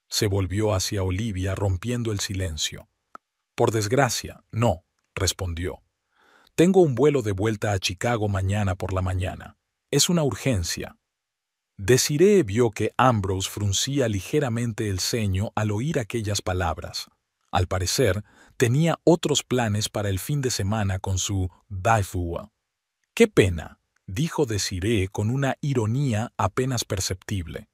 se volvió hacia Olivia rompiendo el silencio. Por desgracia, no, respondió. Tengo un vuelo de vuelta a Chicago mañana por la mañana. Es una urgencia. Desiree vio que Ambrose fruncía ligeramente el ceño al oír aquellas palabras. Al parecer, tenía otros planes para el fin de semana con su Daifua. ¡Qué pena!, dijo Desiree con una ironía apenas perceptible.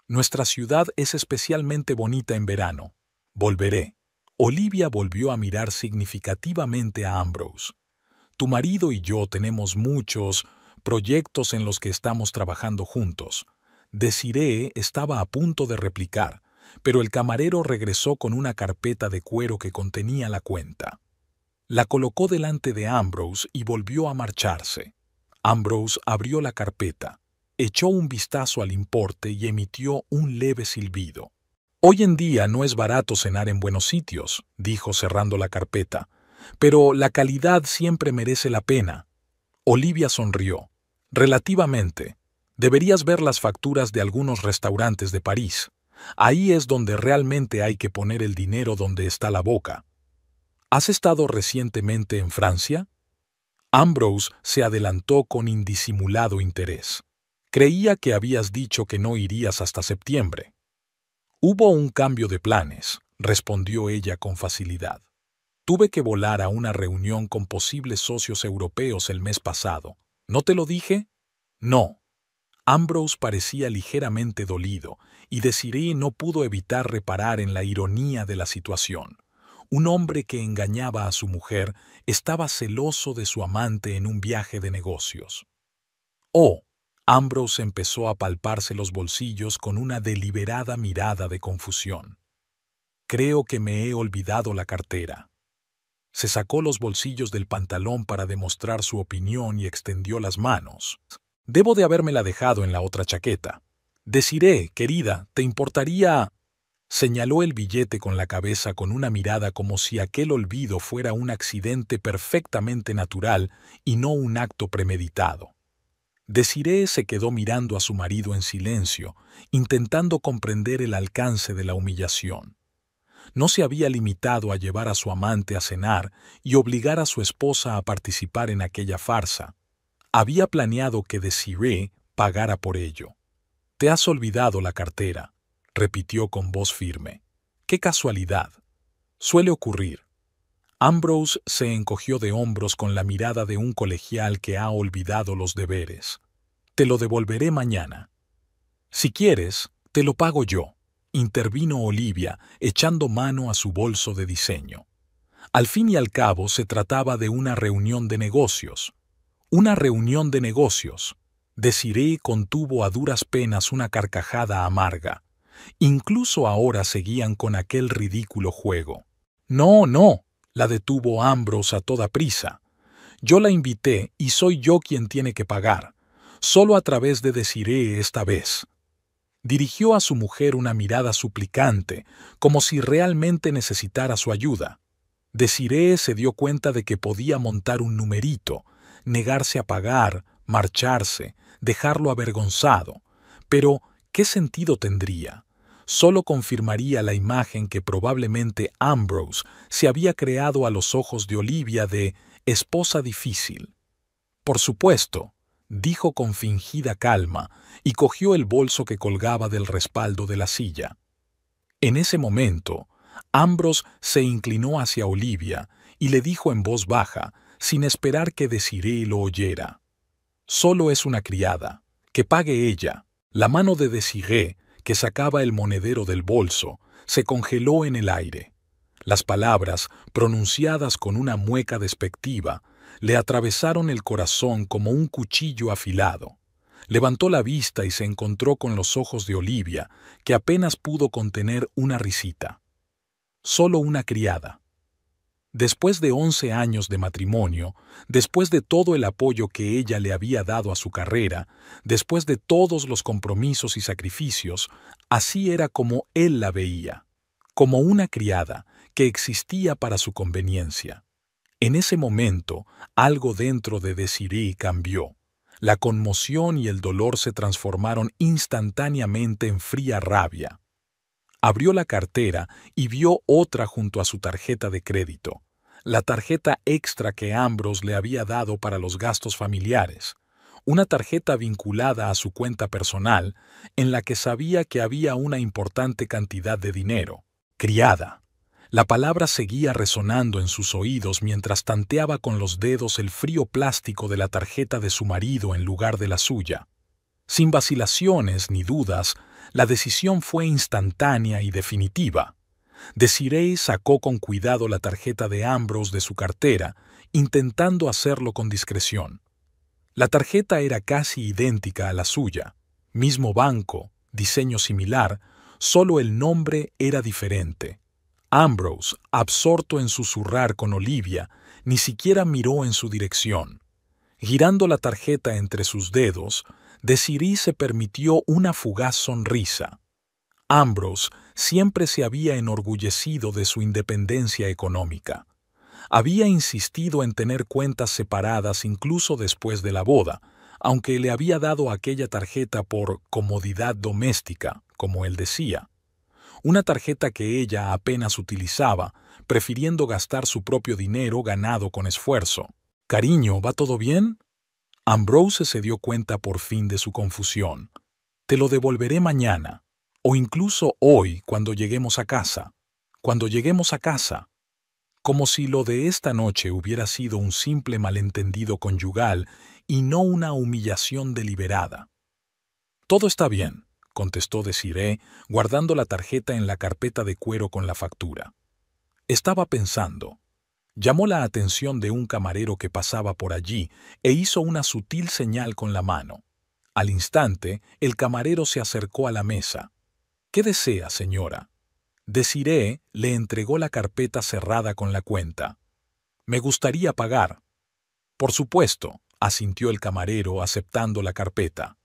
Nuestra ciudad es especialmente bonita en verano. Volveré. Olivia volvió a mirar significativamente a Ambrose. Tu marido y yo tenemos muchos proyectos en los que estamos trabajando juntos. Desiree estaba a punto de replicar, pero el camarero regresó con una carpeta de cuero que contenía la cuenta. La colocó delante de Ambrose y volvió a marcharse. Ambrose abrió la carpeta, echó un vistazo al importe y emitió un leve silbido. «Hoy en día no es barato cenar en buenos sitios», dijo cerrando la carpeta, «pero la calidad siempre merece la pena». Olivia sonrió. «Relativamente. Deberías ver las facturas de algunos restaurantes de París. Ahí es donde realmente hay que poner el dinero donde está la boca». «¿Has estado recientemente en Francia?» Ambrose se adelantó con indisimulado interés. «Creía que habías dicho que no irías hasta septiembre». «Hubo un cambio de planes», respondió ella con facilidad. «Tuve que volar a una reunión con posibles socios europeos el mes pasado. ¿No te lo dije?» «No». Ambrose parecía ligeramente dolido, y Desiree no pudo evitar reparar en la ironía de la situación. Un hombre que engañaba a su mujer estaba celoso de su amante en un viaje de negocios. «Oh». Ambrose empezó a palparse los bolsillos con una deliberada mirada de confusión. «Creo que me he olvidado la cartera». Se sacó los bolsillos del pantalón para demostrar su opinión y extendió las manos. «Debo de habérmela dejado en la otra chaqueta. Desiree, querida, ¿te importaría...?» Señaló el billete con la cabeza con una mirada como si aquel olvido fuera un accidente perfectamente natural y no un acto premeditado. Desiree se quedó mirando a su marido en silencio, intentando comprender el alcance de la humillación. No se había limitado a llevar a su amante a cenar y obligar a su esposa a participar en aquella farsa. Había planeado que Desiree pagara por ello. «Te has olvidado la cartera», repitió con voz firme. «¡Qué casualidad! Suele ocurrir». Ambrose se encogió de hombros con la mirada de un colegial que ha olvidado los deberes. «Te lo devolveré mañana». «Si quieres, te lo pago yo», intervino Olivia, echando mano a su bolso de diseño. Al fin y al cabo se trataba de una reunión de negocios. «Una reunión de negocios». Desiree contuvo a duras penas una carcajada amarga. Incluso ahora seguían con aquel ridículo juego. «No, no», la detuvo Ambrose a toda prisa. «Yo la invité y soy yo quien tiene que pagar. Solo a través de Desiree esta vez». Dirigió a su mujer una mirada suplicante, como si realmente necesitara su ayuda. Desiree se dio cuenta de que podía montar un numerito, negarse a pagar, marcharse, dejarlo avergonzado. Pero, ¿qué sentido tendría? Solo confirmaría la imagen que probablemente Ambrose se había creado a los ojos de Olivia de esposa difícil. «Por supuesto», dijo con fingida calma, y cogió el bolso que colgaba del respaldo de la silla. En ese momento, Ambrose se inclinó hacia Olivia y le dijo en voz baja, sin esperar que Desiree lo oyera: «Solo es una criada. Que pague ella». La mano de Desiree, que sacaba el monedero del bolso, se congeló en el aire. Las palabras, pronunciadas con una mueca despectiva, le atravesaron el corazón como un cuchillo afilado. Levantó la vista y se encontró con los ojos de Olivia, que apenas pudo contener una risita. Solo una criada. Después de 11 años de matrimonio, después de todo el apoyo que ella le había dado a su carrera, después de todos los compromisos y sacrificios, así era como él la veía, como una criada que existía para su conveniencia. En ese momento, algo dentro de Desiree cambió. La conmoción y el dolor se transformaron instantáneamente en fría rabia. Abrió la cartera y vio otra junto a su tarjeta de crédito, la tarjeta extra que Ambrose le había dado para los gastos familiares, una tarjeta vinculada a su cuenta personal en la que sabía que había una importante cantidad de dinero. Criada. La palabra seguía resonando en sus oídos mientras tanteaba con los dedos el frío plástico de la tarjeta de su marido en lugar de la suya. Sin vacilaciones ni dudas, la decisión fue instantánea y definitiva. Desiree sacó con cuidado la tarjeta de Ambrose de su cartera, intentando hacerlo con discreción. La tarjeta era casi idéntica a la suya, mismo banco, diseño similar, solo el nombre era diferente. Ambrose, absorto en susurrar con Olivia, ni siquiera miró en su dirección. Girando la tarjeta entre sus dedos, Desiree se permitió una fugaz sonrisa. Ambrose siempre se había enorgullecido de su independencia económica. Había insistido en tener cuentas separadas incluso después de la boda, aunque le había dado aquella tarjeta por comodidad doméstica, como él decía. Una tarjeta que ella apenas utilizaba, prefiriendo gastar su propio dinero ganado con esfuerzo. «Cariño, ¿va todo bien?» Ambrose se dio cuenta por fin de su confusión. «Te lo devolveré mañana, o incluso hoy cuando lleguemos a casa. Cuando lleguemos a casa». Como si lo de esta noche hubiera sido un simple malentendido conyugal y no una humillación deliberada. «Todo está bien», contestó Desiree, guardando la tarjeta en la carpeta de cuero con la factura. Estaba pensando. Llamó la atención de un camarero que pasaba por allí e hizo una sutil señal con la mano. Al instante, el camarero se acercó a la mesa. «¿Qué desea, señora?» Desiree le entregó la carpeta cerrada con la cuenta. «Me gustaría pagar». «Por supuesto», asintió el camarero aceptando la carpeta.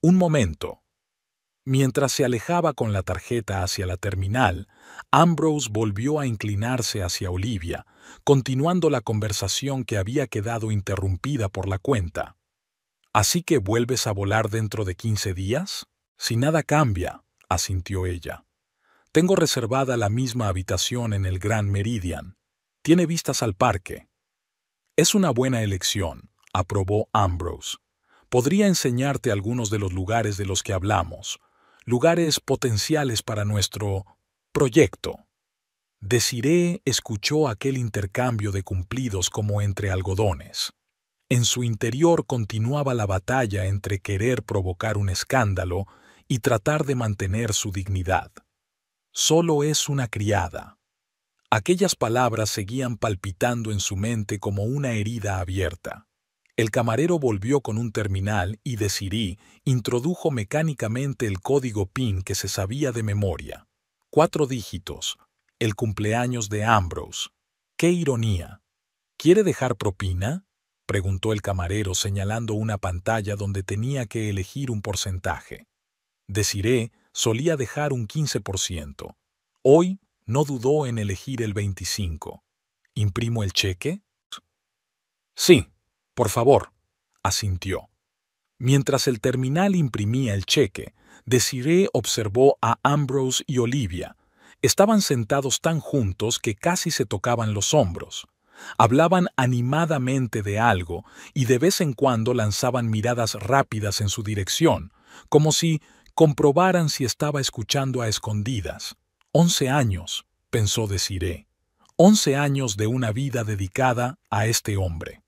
«Un momento». Mientras se alejaba con la tarjeta hacia la terminal, Ambrose volvió a inclinarse hacia Olivia, continuando la conversación que había quedado interrumpida por la cuenta. «¿Así que vuelves a volar dentro de 15 días?» «Si nada cambia», asintió ella. «Tengo reservada la misma habitación en el Grand Meridian. Tiene vistas al parque». «Es una buena elección», aprobó Ambrose. «Podría enseñarte algunos de los lugares de los que hablamos, lugares potenciales para nuestro proyecto». Desiree escuchó aquel intercambio de cumplidos como entre algodones. En su interior continuaba la batalla entre querer provocar un escándalo y tratar de mantener su dignidad. «Solo es una criada». Aquellas palabras seguían palpitando en su mente como una herida abierta. El camarero volvió con un terminal y Desiree introdujo mecánicamente el código PIN que se sabía de memoria. 4 dígitos. El cumpleaños de Ambrose. ¡Qué ironía! «¿Quiere dejar propina?», preguntó el camarero señalando una pantalla donde tenía que elegir un porcentaje. Desiree solía dejar un 15%. Hoy no dudó en elegir el 25%. «¿Imprimo el cheque?» «Sí, por favor», asintió. Mientras el terminal imprimía el cheque, Desiree observó a Ambrose y Olivia. Estaban sentados tan juntos que casi se tocaban los hombros. Hablaban animadamente de algo y de vez en cuando lanzaban miradas rápidas en su dirección, como si comprobaran si estaba escuchando a escondidas. 11 años, pensó Desiree. 11 años de una vida dedicada a este hombre.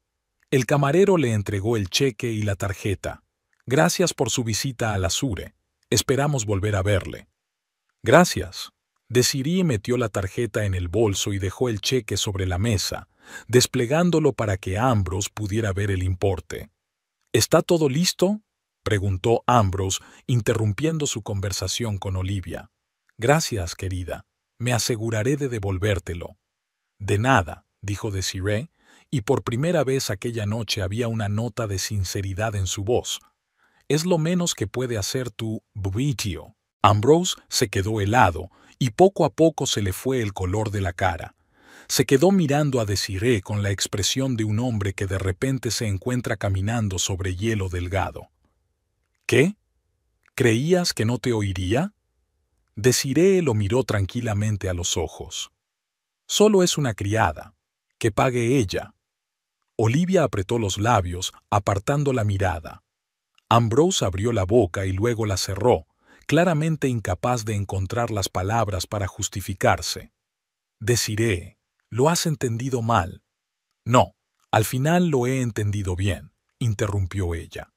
El camarero le entregó el cheque y la tarjeta. «Gracias por su visita a Lazure. Esperamos volver a verle». «Gracias». Desiree metió la tarjeta en el bolso y dejó el cheque sobre la mesa, desplegándolo para que Ambrose pudiera ver el importe. «¿Está todo listo?», preguntó Ambrose, interrumpiendo su conversación con Olivia. «Gracias, querida. Me aseguraré de devolvértelo». «De nada», dijo Desiree, y por primera vez aquella noche había una nota de sinceridad en su voz. «Es lo menos que puede hacer tu buitio». Ambrose se quedó helado y poco a poco se le fue el color de la cara. Se quedó mirando a Desiree con la expresión de un hombre que de repente se encuentra caminando sobre hielo delgado. «¿Qué? ¿Creías que no te oiría?» Desiree lo miró tranquilamente a los ojos. «Solo es una criada. Que pague ella». Olivia apretó los labios, apartando la mirada. Ambrose abrió la boca y luego la cerró, claramente incapaz de encontrar las palabras para justificarse. «Desiree, lo has entendido mal». «No, al final lo he entendido bien», interrumpió ella.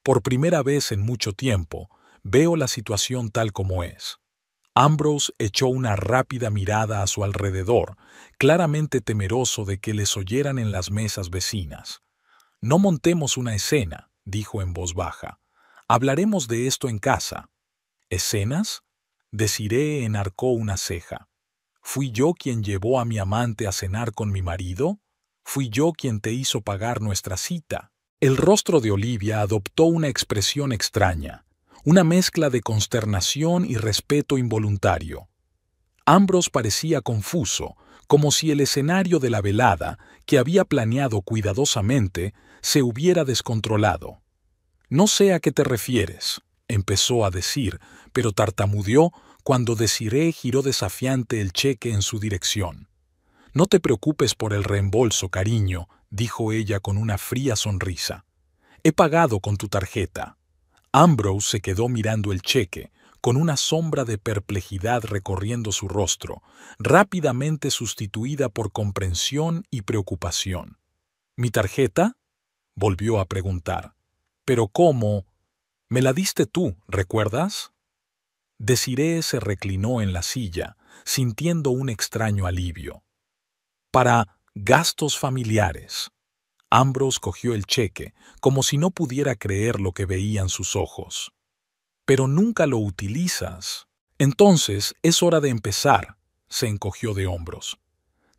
«Por primera vez en mucho tiempo, veo la situación tal como es». Ambrose echó una rápida mirada a su alrededor, claramente temeroso de que les oyeran en las mesas vecinas. «No montemos una escena», dijo en voz baja. «Hablaremos de esto en casa». «¿Escenas?». Desiree enarcó una ceja. «¿Fui yo quien llevó a mi amante a cenar con mi marido? ¿Fui yo quien te hizo pagar nuestra cita?». El rostro de Olivia adoptó una expresión extraña, una mezcla de consternación y respeto involuntario. Ambrose parecía confuso, como si el escenario de la velada, que había planeado cuidadosamente, se hubiera descontrolado. «No sé a qué te refieres», empezó a decir, pero tartamudeó cuando Desiree giró desafiante el cheque en su dirección. «No te preocupes por el reembolso, cariño», dijo ella con una fría sonrisa. «He pagado con tu tarjeta». Ambrose se quedó mirando el cheque, con una sombra de perplejidad recorriendo su rostro, rápidamente sustituida por comprensión y preocupación. «¿Mi tarjeta?», volvió a preguntar. «¿Pero cómo? Me la diste tú, ¿recuerdas?». Desiree se reclinó en la silla, sintiendo un extraño alivio. «Para gastos familiares». Ambrose cogió el cheque, como si no pudiera creer lo que veían sus ojos. «Pero nunca lo utilizas». «Entonces es hora de empezar», se encogió de hombros.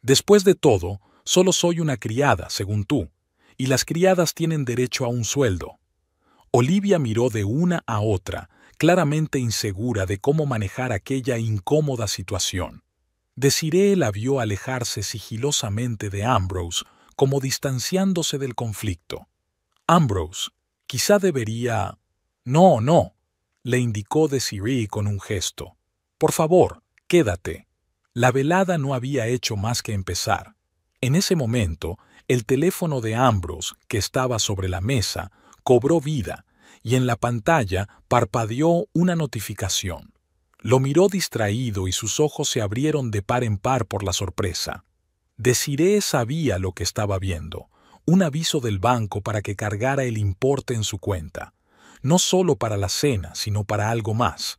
«Después de todo, solo soy una criada, según tú, y las criadas tienen derecho a un sueldo». Olivia miró de una a otra, claramente insegura de cómo manejar aquella incómoda situación. Desiree la vio alejarse sigilosamente de Ambrose, como distanciándose del conflicto. «Ambrose, quizá debería...». «No, no», le indicó Desiree con un gesto. «Por favor, quédate». La velada no había hecho más que empezar. En ese momento, el teléfono de Ambrose, que estaba sobre la mesa, cobró vida, y en la pantalla parpadeó una notificación. Lo miró distraído y sus ojos se abrieron de par en par por la sorpresa. Desiree sabía lo que estaba viendo, un aviso del banco para que cargara el importe en su cuenta, no solo para la cena, sino para algo más,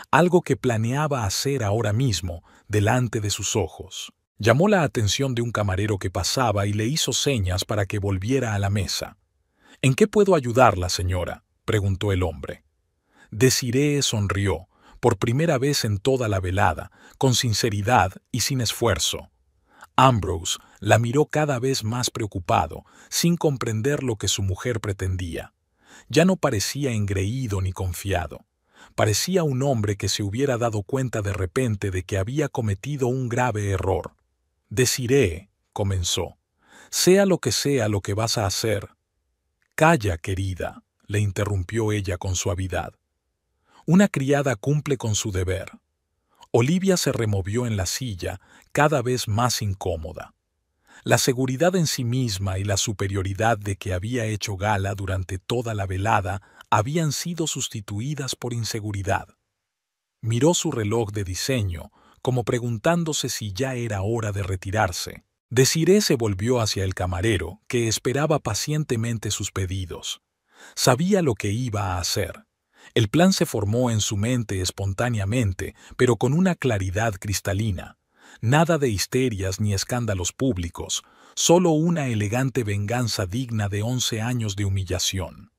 algo que planeaba hacer ahora mismo, delante de sus ojos. Llamó la atención de un camarero que pasaba y le hizo señas para que volviera a la mesa. «¿En qué puedo ayudarla, señora?», preguntó el hombre. Desiree sonrió, por primera vez en toda la velada, con sinceridad y sin esfuerzo. Ambrose la miró cada vez más preocupado, sin comprender lo que su mujer pretendía. Ya no parecía engreído ni confiado. Parecía un hombre que se hubiera dado cuenta de repente de que había cometido un grave error. «Desiree», comenzó, «sea lo que vas a hacer». «Calla, querida», le interrumpió ella con suavidad. «Una criada cumple con su deber». Olivia se removió en la silla, cada vez más incómoda. La seguridad en sí misma y la superioridad de que había hecho gala durante toda la velada habían sido sustituidas por inseguridad. Miró su reloj de diseño, como preguntándose si ya era hora de retirarse. Desiree se volvió hacia el camarero, que esperaba pacientemente sus pedidos. Sabía lo que iba a hacer. El plan se formó en su mente espontáneamente, pero con una claridad cristalina. Nada de histerias ni escándalos públicos, solo una elegante venganza digna de 11 años de humillación.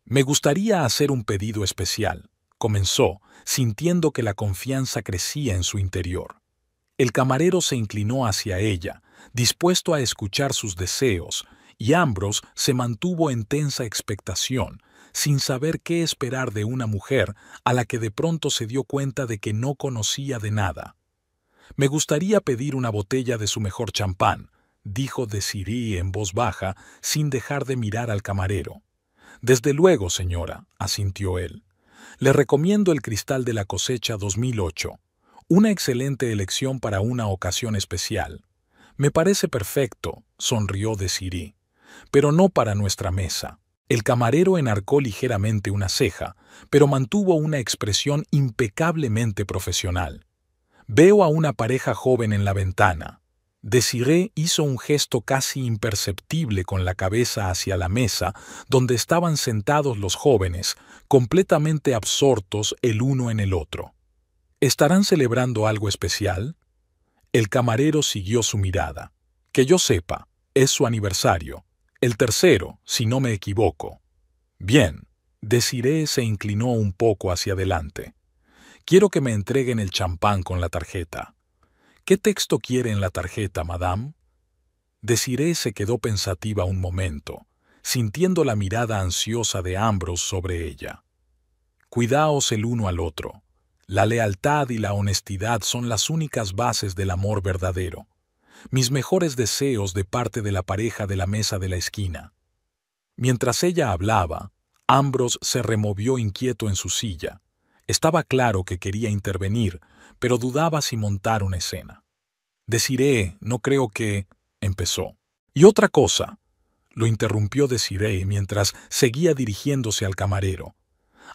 «Me gustaría hacer un pedido especial», comenzó, sintiendo que la confianza crecía en su interior. El camarero se inclinó hacia ella, dispuesto a escuchar sus deseos, y Ambrose se mantuvo en tensa expectación, sin saber qué esperar de una mujer a la que de pronto se dio cuenta de que no conocía de nada. «Me gustaría pedir una botella de su mejor champán», dijo Desiree en voz baja, sin dejar de mirar al camarero. «Desde luego, señora», asintió él. «Le recomiendo el Cristal de la Cosecha 2008, una excelente elección para una ocasión especial». «Me parece perfecto», sonrió Desiree, «pero no para nuestra mesa». El camarero enarcó ligeramente una ceja, pero mantuvo una expresión impecablemente profesional. «Veo a una pareja joven en la ventana». Desiree hizo un gesto casi imperceptible con la cabeza hacia la mesa donde estaban sentados los jóvenes, completamente absortos el uno en el otro. ¿Estarán celebrando algo especial? El camarero siguió su mirada. Que yo sepa, es su aniversario. El tercero, si no me equivoco. Bien. Desiree se inclinó un poco hacia adelante. Quiero que me entreguen el champán con la tarjeta. ¿Qué texto quiere en la tarjeta, madame? Desiree se quedó pensativa un momento, sintiendo la mirada ansiosa de Ambrose sobre ella. Cuidaos el uno al otro. La lealtad y la honestidad son las únicas bases del amor verdadero. Mis mejores deseos de parte de la pareja de la mesa de la esquina. Mientras ella hablaba, Ambrose se removió inquieto en su silla. Estaba claro que quería intervenir, pero dudaba si montar una escena. Desiree, no creo que... empezó. Y otra cosa, lo interrumpió Desiree mientras seguía dirigiéndose al camarero.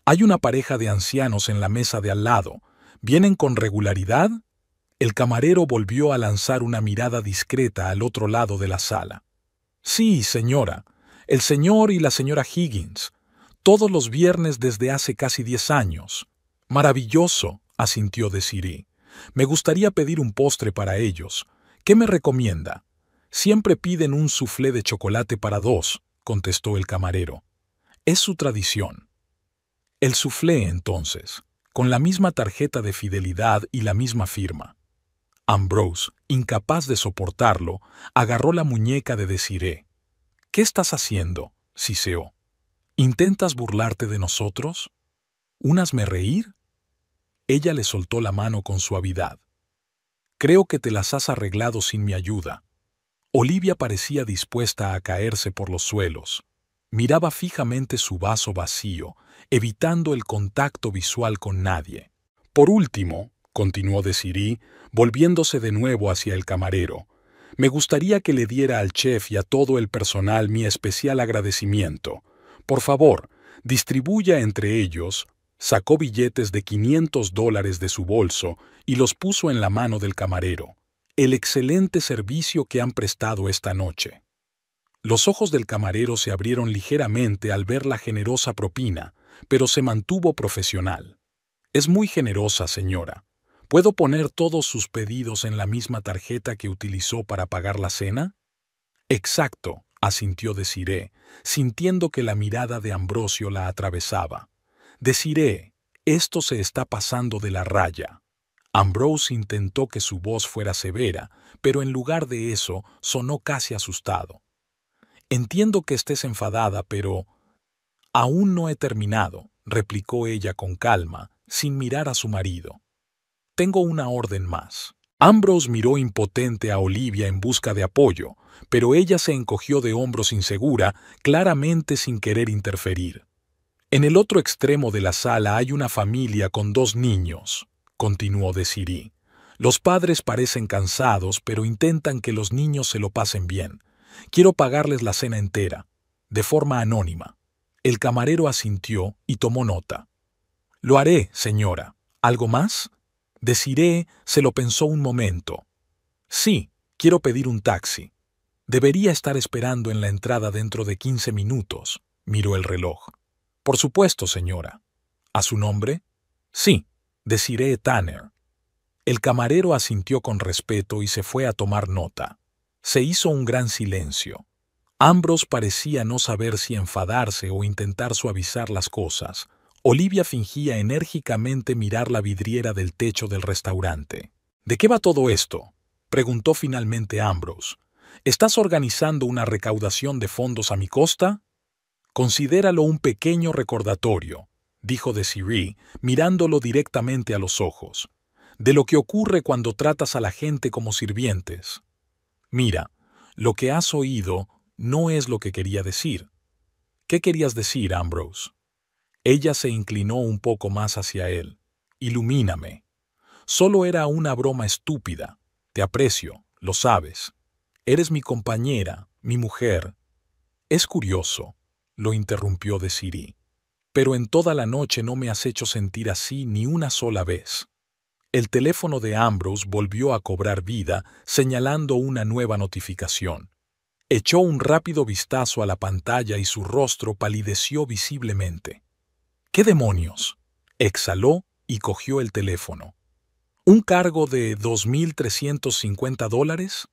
Hay una pareja de ancianos en la mesa de al lado. ¿Vienen con regularidad? El camarero volvió a lanzar una mirada discreta al otro lado de la sala. Sí, señora. El señor y la señora Higgins. Todos los viernes desde hace casi 10 años. Maravilloso, asintió Desiree. Me gustaría pedir un postre para ellos. ¿Qué me recomienda? Siempre piden un soufflé de chocolate para 2, contestó el camarero. Es su tradición. El soufflé, entonces, con la misma tarjeta de fidelidad y la misma firma. Ambrose, incapaz de soportarlo, agarró la muñeca de Desiree. ¿Qué estás haciendo?, siseó. ¿Intentas burlarte de nosotros? ¿Un hazme reír? Ella le soltó la mano con suavidad. Creo que te las has arreglado sin mi ayuda. Olivia parecía dispuesta a caerse por los suelos. Miraba fijamente su vaso vacío, evitando el contacto visual con nadie. Por último, continuó Desiree, volviéndose de nuevo hacia el camarero, me gustaría que le diera al chef y a todo el personal mi especial agradecimiento. Por favor, distribuya entre ellos. Sacó billetes de $500 de su bolso y los puso en la mano del camarero. El excelente servicio que han prestado esta noche. Los ojos del camarero se abrieron ligeramente al ver la generosa propina, pero se mantuvo profesional. Es muy generosa, señora. ¿Puedo poner todos sus pedidos en la misma tarjeta que utilizó para pagar la cena? Exacto, asintió Desiree, sintiendo que la mirada de Ambrosio la atravesaba. Desiree, esto se está pasando de la raya. Ambrose intentó que su voz fuera severa, pero en lugar de eso sonó casi asustado. Entiendo que estés enfadada, pero... Aún no he terminado, replicó ella con calma, sin mirar a su marido. Tengo una orden más. Ambrose miró impotente a Olivia en busca de apoyo, pero ella se encogió de hombros insegura, claramente sin querer interferir. En el otro extremo de la sala hay una familia con 2 niños, continuó Desiree. Los padres parecen cansados, pero intentan que los niños se lo pasen bien. Quiero pagarles la cena entera, de forma anónima. El camarero asintió y tomó nota. Lo haré, señora. ¿Algo más? Desiree se lo pensó un momento. Sí, quiero pedir un taxi. Debería estar esperando en la entrada dentro de 15 minutos. Miró el reloj. Por supuesto, señora. ¿A su nombre? Sí, Desiree Tanner. El camarero asintió con respeto y se fue a tomar nota. Se hizo un gran silencio. Ambrose parecía no saber si enfadarse o intentar suavizar las cosas. Olivia fingía enérgicamente mirar la vidriera del techo del restaurante. ¿De qué va todo esto?, preguntó finalmente Ambrose. ¿Estás organizando una recaudación de fondos a mi costa? Considéralo un pequeño recordatorio, dijo Desiree, mirándolo directamente a los ojos, de lo que ocurre cuando tratas a la gente como sirvientes. Mira, lo que has oído no es lo que quería decir. ¿Qué querías decir, Ambrose? Ella se inclinó un poco más hacia él. Ilumíname. Solo era una broma estúpida. Te aprecio, lo sabes. Eres mi compañera, mi mujer. Es curioso, lo interrumpió Desiree, pero en toda la noche no me has hecho sentir así ni una sola vez. El teléfono de Ambrose volvió a cobrar vida, señalando una nueva notificación. Echó un rápido vistazo a la pantalla y su rostro palideció visiblemente. ¿Qué demonios? Exhaló y cogió el teléfono. ¿Un cargo de $2.350?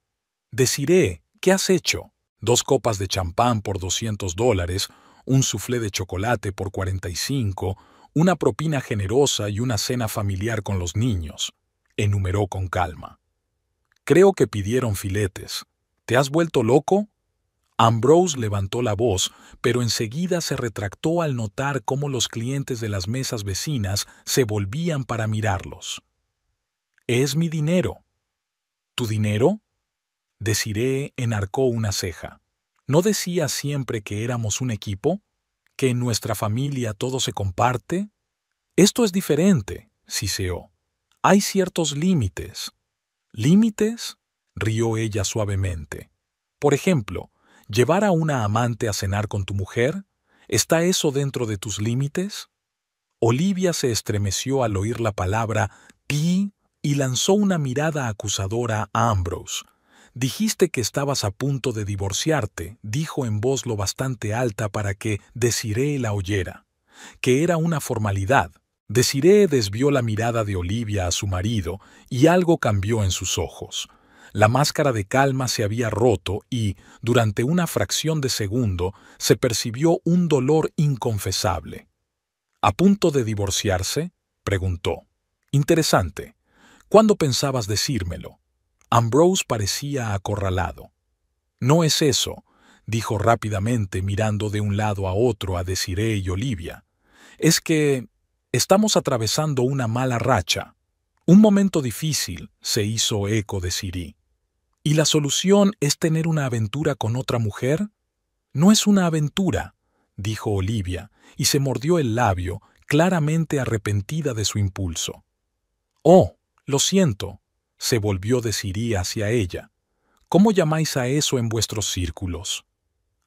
Desiree, ¿qué has hecho? 2 copas de champán por $200, un soufflé de chocolate por 45, una propina generosa y una cena familiar con los niños, enumeró con calma. Creo que pidieron filetes. ¿Te has vuelto loco? Ambrose levantó la voz, pero enseguida se retractó al notar cómo los clientes de las mesas vecinas se volvían para mirarlos. Es mi dinero. ¿Tu dinero? Desiree enarcó una ceja. ¿No decías siempre que éramos un equipo? ¿Que en nuestra familia todo se comparte? Esto es diferente, siseó. Hay ciertos límites. ¿Límites? Rió ella suavemente. Por ejemplo, ¿llevar a una amante a cenar con tu mujer? ¿Está eso dentro de tus límites? Olivia se estremeció al oír la palabra «pi» y lanzó una mirada acusadora a Ambrose. Dijiste que estabas a punto de divorciarte, dijo en voz lo bastante alta para que Desiree la oyera. Que era una formalidad. Desiree desvió la mirada de Olivia a su marido y algo cambió en sus ojos. La máscara de calma se había roto y, durante una fracción de segundo, se percibió un dolor inconfesable. ¿A punto de divorciarse? Preguntó. Interesante. ¿Cuándo pensabas decírmelo? Ambrose parecía acorralado. No es eso, dijo rápidamente mirando de un lado a otro a Desiree y Olivia. Es que estamos atravesando una mala racha. Un momento difícil, se hizo eco de Siri. ¿Y la solución es tener una aventura con otra mujer? No es una aventura, dijo Olivia, y se mordió el labio, claramente arrepentida de su impulso. Oh, lo siento, se volvió Desiree hacia ella. ¿Cómo llamáis a eso en vuestros círculos?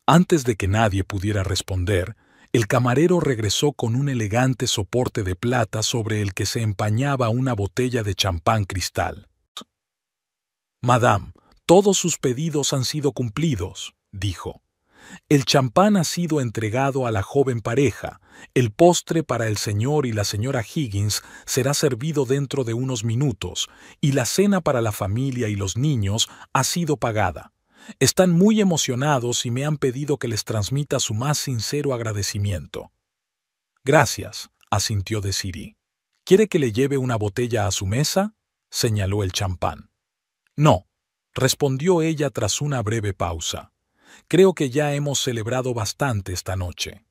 Antes de que nadie pudiera responder, el camarero regresó con un elegante soporte de plata sobre el que se empañaba una botella de champán cristal. Madame, todos sus pedidos han sido cumplidos, dijo. El champán ha sido entregado a la joven pareja. El postre para el señor y la señora Higgins será servido dentro de unos minutos, y la cena para la familia y los niños ha sido pagada. Están muy emocionados y me han pedido que les transmita su más sincero agradecimiento. Gracias, asintió Desiree. ¿Quiere que le lleve una botella a su mesa? Señaló el champán. No, respondió ella tras una breve pausa. Creo que ya hemos celebrado bastante esta noche.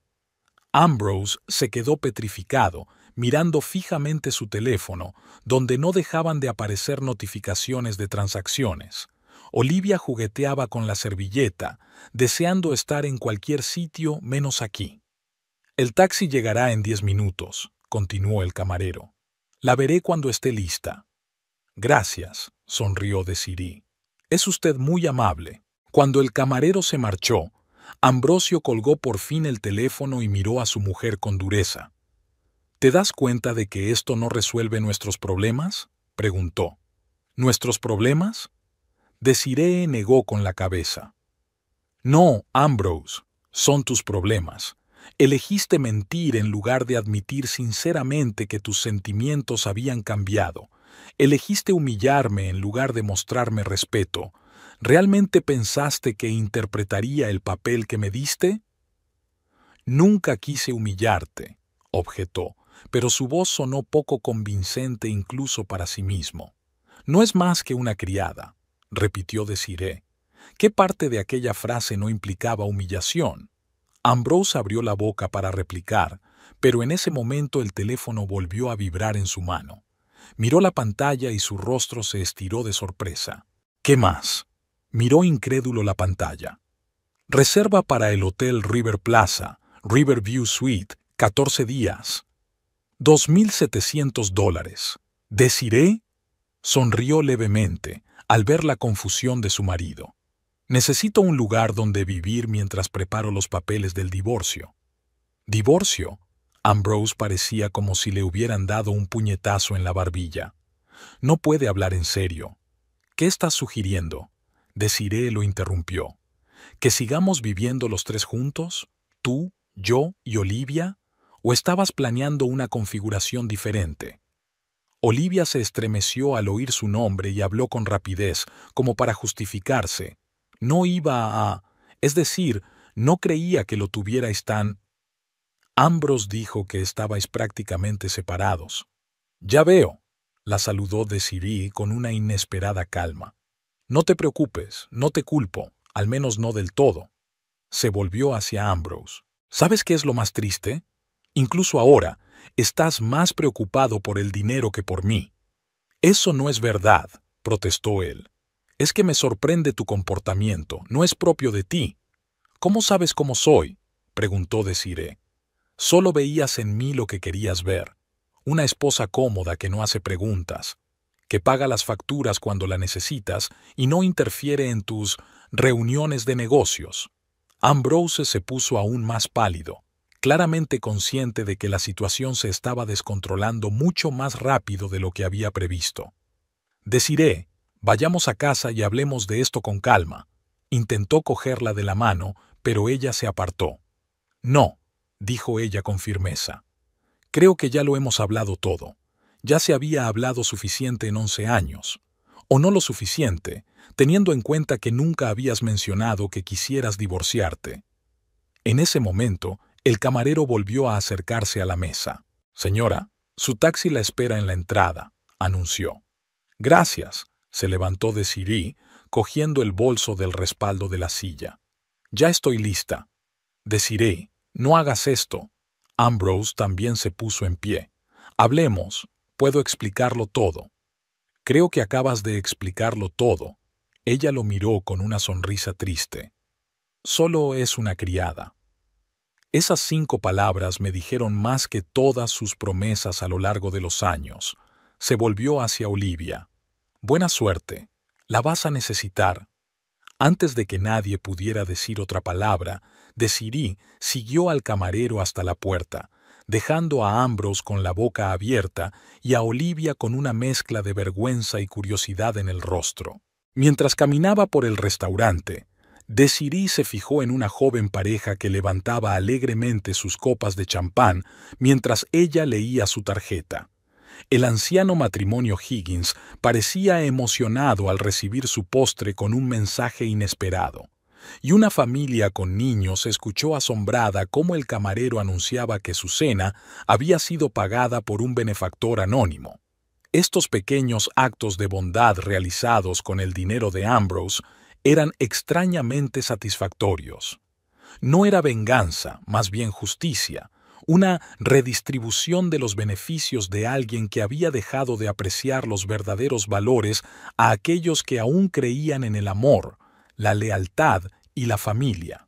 Ambrose se quedó petrificado, mirando fijamente su teléfono, donde no dejaban de aparecer notificaciones de transacciones. Olivia jugueteaba con la servilleta, deseando estar en cualquier sitio menos aquí. El taxi llegará en 10 minutos, continuó el camarero. La veré cuando esté lista. Gracias, sonrió Desiree. Es usted muy amable. Cuando el camarero se marchó, Ambrosio colgó por fin el teléfono y miró a su mujer con dureza. ¿Te das cuenta de que esto no resuelve nuestros problemas? Preguntó. ¿Nuestros problemas? Desiree negó con la cabeza. No, Ambrose, son tus problemas. Elegiste mentir en lugar de admitir sinceramente que tus sentimientos habían cambiado. Elegiste humillarme en lugar de mostrarme respeto. ¿Realmente pensaste que interpretaría el papel que me diste? Nunca quise humillarte, objetó, pero su voz sonó poco convincente incluso para sí mismo. No es más que una criada, repitió Desiree. ¿Qué parte de aquella frase no implicaba humillación? Ambrose abrió la boca para replicar, pero en ese momento el teléfono volvió a vibrar en su mano. Miró la pantalla y su rostro se estiró de sorpresa. ¿Qué más? Miró incrédulo la pantalla. Reserva para el Hotel River Plaza, Riverview Suite, 14 días. $2.700. ¿Desiree? Sonrió levemente al ver la confusión de su marido. Necesito un lugar donde vivir mientras preparo los papeles del divorcio. ¿Divorcio? Ambrose parecía como si le hubieran dado un puñetazo en la barbilla. No puede hablar en serio. ¿Qué estás sugiriendo? Desiree lo interrumpió. ¿Que sigamos viviendo los tres juntos? ¿Tú, yo y Olivia? ¿O estabas planeando una configuración diferente? Olivia se estremeció al oír su nombre y habló con rapidez, como para justificarse. No iba a... Es decir, no creía que lo tuvierais tan... Ambrose dijo que estabais prácticamente separados. Ya veo, la saludó Desiree con una inesperada calma. No te preocupes, no te culpo, al menos no del todo. Se volvió hacia Ambrose. ¿Sabes qué es lo más triste? Incluso ahora, estás más preocupado por el dinero que por mí. Eso no es verdad, protestó él. Es que me sorprende tu comportamiento, no es propio de ti. ¿Cómo sabes cómo soy?, preguntó Desiree. Solo veías en mí lo que querías ver. Una esposa cómoda que no hace preguntas, que paga las facturas cuando la necesitas y no interfiere en tus reuniones de negocios. Ambrose se puso aún más pálido, claramente consciente de que la situación se estaba descontrolando mucho más rápido de lo que había previsto. Desiree, vayamos a casa y hablemos de esto con calma. Intentó cogerla de la mano, pero ella se apartó. No, dijo ella con firmeza. Creo que ya lo hemos hablado todo. Ya se había hablado suficiente en 11 años. O no lo suficiente, teniendo en cuenta que nunca habías mencionado que quisieras divorciarte. En ese momento, el camarero volvió a acercarse a la mesa. Señora, su taxi la espera en la entrada, anunció. Gracias, se levantó Desiree, cogiendo el bolso del respaldo de la silla. Ya estoy lista. Desiree, no hagas esto. Ambrose también se puso en pie. Hablemos, puedo explicarlo todo. Creo que acabas de explicarlo todo. Ella lo miró con una sonrisa triste. Solo es una criada. Esas 5 palabras me dijeron más que todas sus promesas a lo largo de los años. Se volvió hacia Olivia. Buena suerte. La vas a necesitar. Antes de que nadie pudiera decir otra palabra, Desiree siguió al camarero hasta la puerta, dejando a Ambrose con la boca abierta y a Olivia con una mezcla de vergüenza y curiosidad en el rostro. Mientras caminaba por el restaurante, Desiree se fijó en una joven pareja que levantaba alegremente sus copas de champán mientras ella leía su tarjeta. El anciano matrimonio Higgins parecía emocionado al recibir su postre con un mensaje inesperado, y una familia con niños escuchó asombrada cómo el camarero anunciaba que su cena había sido pagada por un benefactor anónimo. Estos pequeños actos de bondad realizados con el dinero de Ambrose eran extrañamente satisfactorios. No era venganza, más bien justicia, una redistribución de los beneficios de alguien que había dejado de apreciar los verdaderos valores a aquellos que aún creían en el amor, la lealtad y la familia.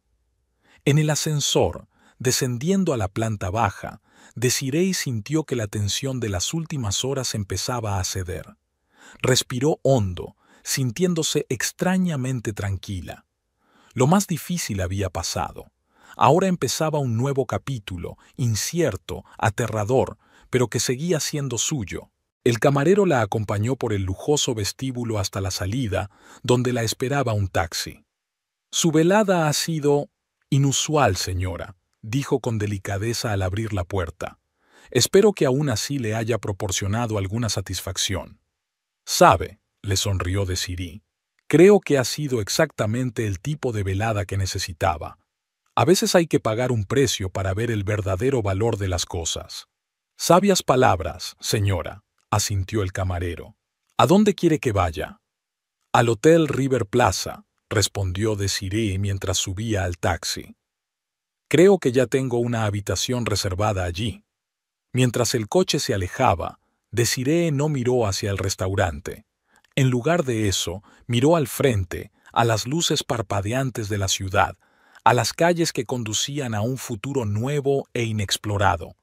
En el ascensor, descendiendo a la planta baja, Desiree sintió que la tensión de las últimas horas empezaba a ceder. Respiró hondo, sintiéndose extrañamente tranquila. Lo más difícil había pasado. Ahora empezaba un nuevo capítulo, incierto, aterrador, pero que seguía siendo suyo. El camarero la acompañó por el lujoso vestíbulo hasta la salida, donde la esperaba un taxi. Su velada ha sido inusual, señora, dijo con delicadeza al abrir la puerta. Espero que aún así le haya proporcionado alguna satisfacción. Sabe, le sonrió Desiree, creo que ha sido exactamente el tipo de velada que necesitaba. A veces hay que pagar un precio para ver el verdadero valor de las cosas. Sabias palabras, señora, asintió el camarero. ¿A dónde quiere que vaya? Al Hotel River Plaza, respondió Desiree mientras subía al taxi. Creo que ya tengo una habitación reservada allí. Mientras el coche se alejaba, Desiree no miró hacia el restaurante. En lugar de eso, miró al frente, a las luces parpadeantes de la ciudad, a las calles que conducían a un futuro nuevo e inexplorado.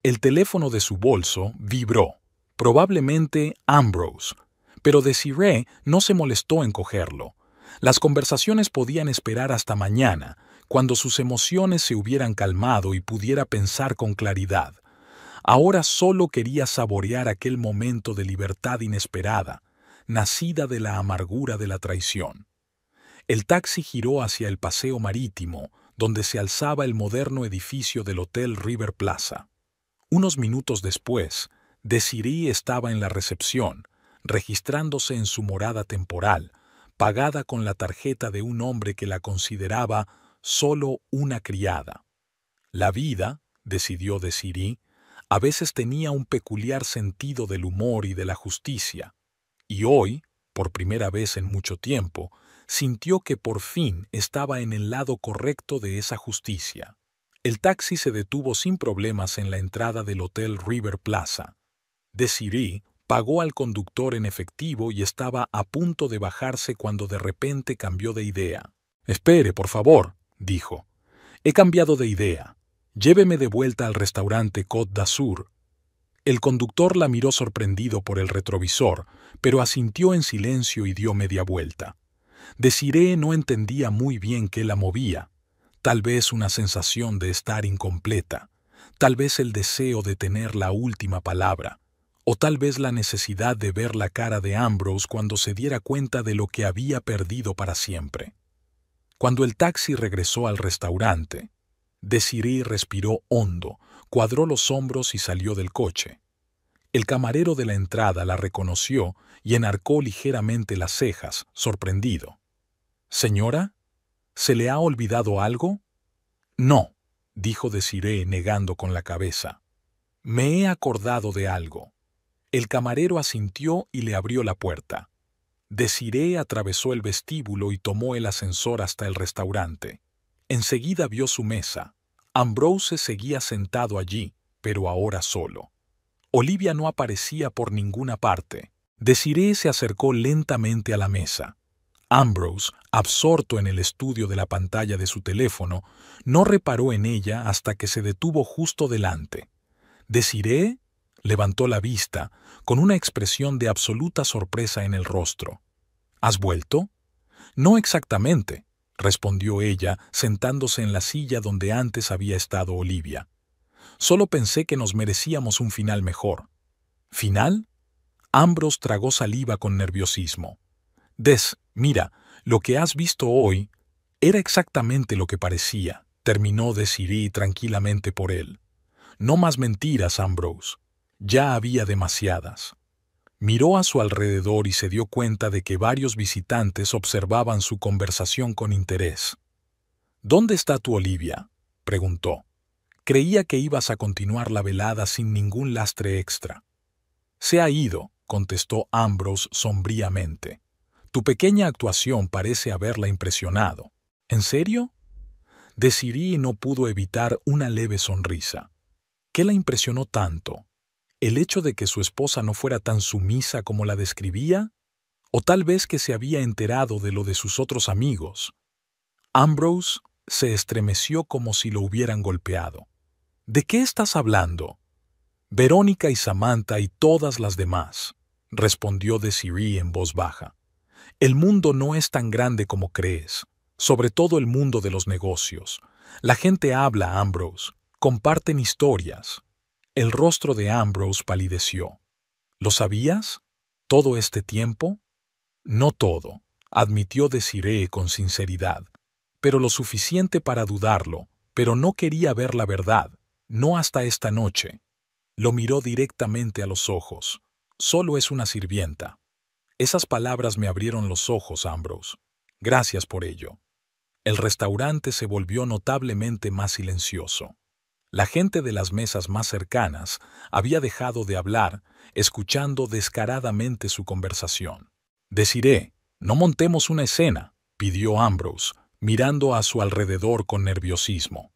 El teléfono de su bolso vibró, probablemente Ambrose, pero Desiree no se molestó en cogerlo. Las conversaciones podían esperar hasta mañana, cuando sus emociones se hubieran calmado y pudiera pensar con claridad. Ahora solo quería saborear aquel momento de libertad inesperada, nacida de la amargura de la traición. El taxi giró hacia el paseo marítimo, donde se alzaba el moderno edificio del Hotel River Plaza. Unos minutos después, Desiree estaba en la recepción, registrándose en su morada temporal, pagada con la tarjeta de un hombre que la consideraba solo una criada. La vida, decidió Desiree, a veces tenía un peculiar sentido del humor y de la justicia, y hoy, por primera vez en mucho tiempo, sintió que por fin estaba en el lado correcto de esa justicia. El taxi se detuvo sin problemas en la entrada del Hotel River Plaza. Desiree pagó al conductor en efectivo y estaba a punto de bajarse cuando de repente cambió de idea. «Espere, por favor», dijo. «He cambiado de idea. Lléveme de vuelta al restaurante Côte d'Azur». El conductor la miró sorprendido por el retrovisor, pero asintió en silencio y dio media vuelta. Desiree no entendía muy bien qué la movía. Tal vez una sensación de estar incompleta, tal vez el deseo de tener la última palabra, o tal vez la necesidad de ver la cara de Ambrose cuando se diera cuenta de lo que había perdido para siempre. Cuando el taxi regresó al restaurante, Desiree respiró hondo, cuadró los hombros y salió del coche. El camarero de la entrada la reconoció y enarcó ligeramente las cejas, sorprendido. «Señora, ¿se le ha olvidado algo?» «No», dijo Desiree negando con la cabeza. «Me he acordado de algo». El camarero asintió y le abrió la puerta. Desiree atravesó el vestíbulo y tomó el ascensor hasta el restaurante. Enseguida vio su mesa. Ambrose seguía sentado allí, pero ahora solo. Olivia no aparecía por ninguna parte. Desiree se acercó lentamente a la mesa. Ambrose, absorto en el estudio de la pantalla de su teléfono, no reparó en ella hasta que se detuvo justo delante. «¿Desiree?» Levantó la vista, con una expresión de absoluta sorpresa en el rostro. «¿Has vuelto?» «No exactamente», respondió ella, sentándose en la silla donde antes había estado Olivia. «Solo pensé que nos merecíamos un final mejor». «¿Final?» Ambrose tragó saliva con nerviosismo. «Mira, lo que has visto hoy era exactamente lo que parecía», terminó Desiree tranquilamente por él. «No más mentiras, Ambrose. Ya había demasiadas». Miró a su alrededor y se dio cuenta de que varios visitantes observaban su conversación con interés. «¿Dónde está tu Olivia?», preguntó. «Creía que ibas a continuar la velada sin ningún lastre extra». «Se ha ido», contestó Ambrose sombríamente. «Tu pequeña actuación parece haberla impresionado». «¿En serio?». Desiree no pudo evitar una leve sonrisa. ¿Qué la impresionó tanto? ¿El hecho de que su esposa no fuera tan sumisa como la describía? ¿O tal vez que se había enterado de lo de sus otros amigos? Ambrose se estremeció como si lo hubieran golpeado. «¿De qué estás hablando?» «Verónica y Samantha y todas las demás», respondió Desiree en voz baja. «El mundo no es tan grande como crees, sobre todo el mundo de los negocios. La gente habla, Ambrose, comparten historias». El rostro de Ambrose palideció. «¿Lo sabías? ¿Todo este tiempo?» «No todo», admitió Desiree con sinceridad, «pero lo suficiente para dudarlo, pero no quería ver la verdad, no hasta esta noche». Lo miró directamente a los ojos. «Solo es una sirvienta». Esas palabras me abrieron los ojos, Ambrose. Gracias por ello. El restaurante se volvió notablemente más silencioso. La gente de las mesas más cercanas había dejado de hablar, escuchando descaradamente su conversación. «Desiree, no montemos una escena», pidió Ambrose, mirando a su alrededor con nerviosismo.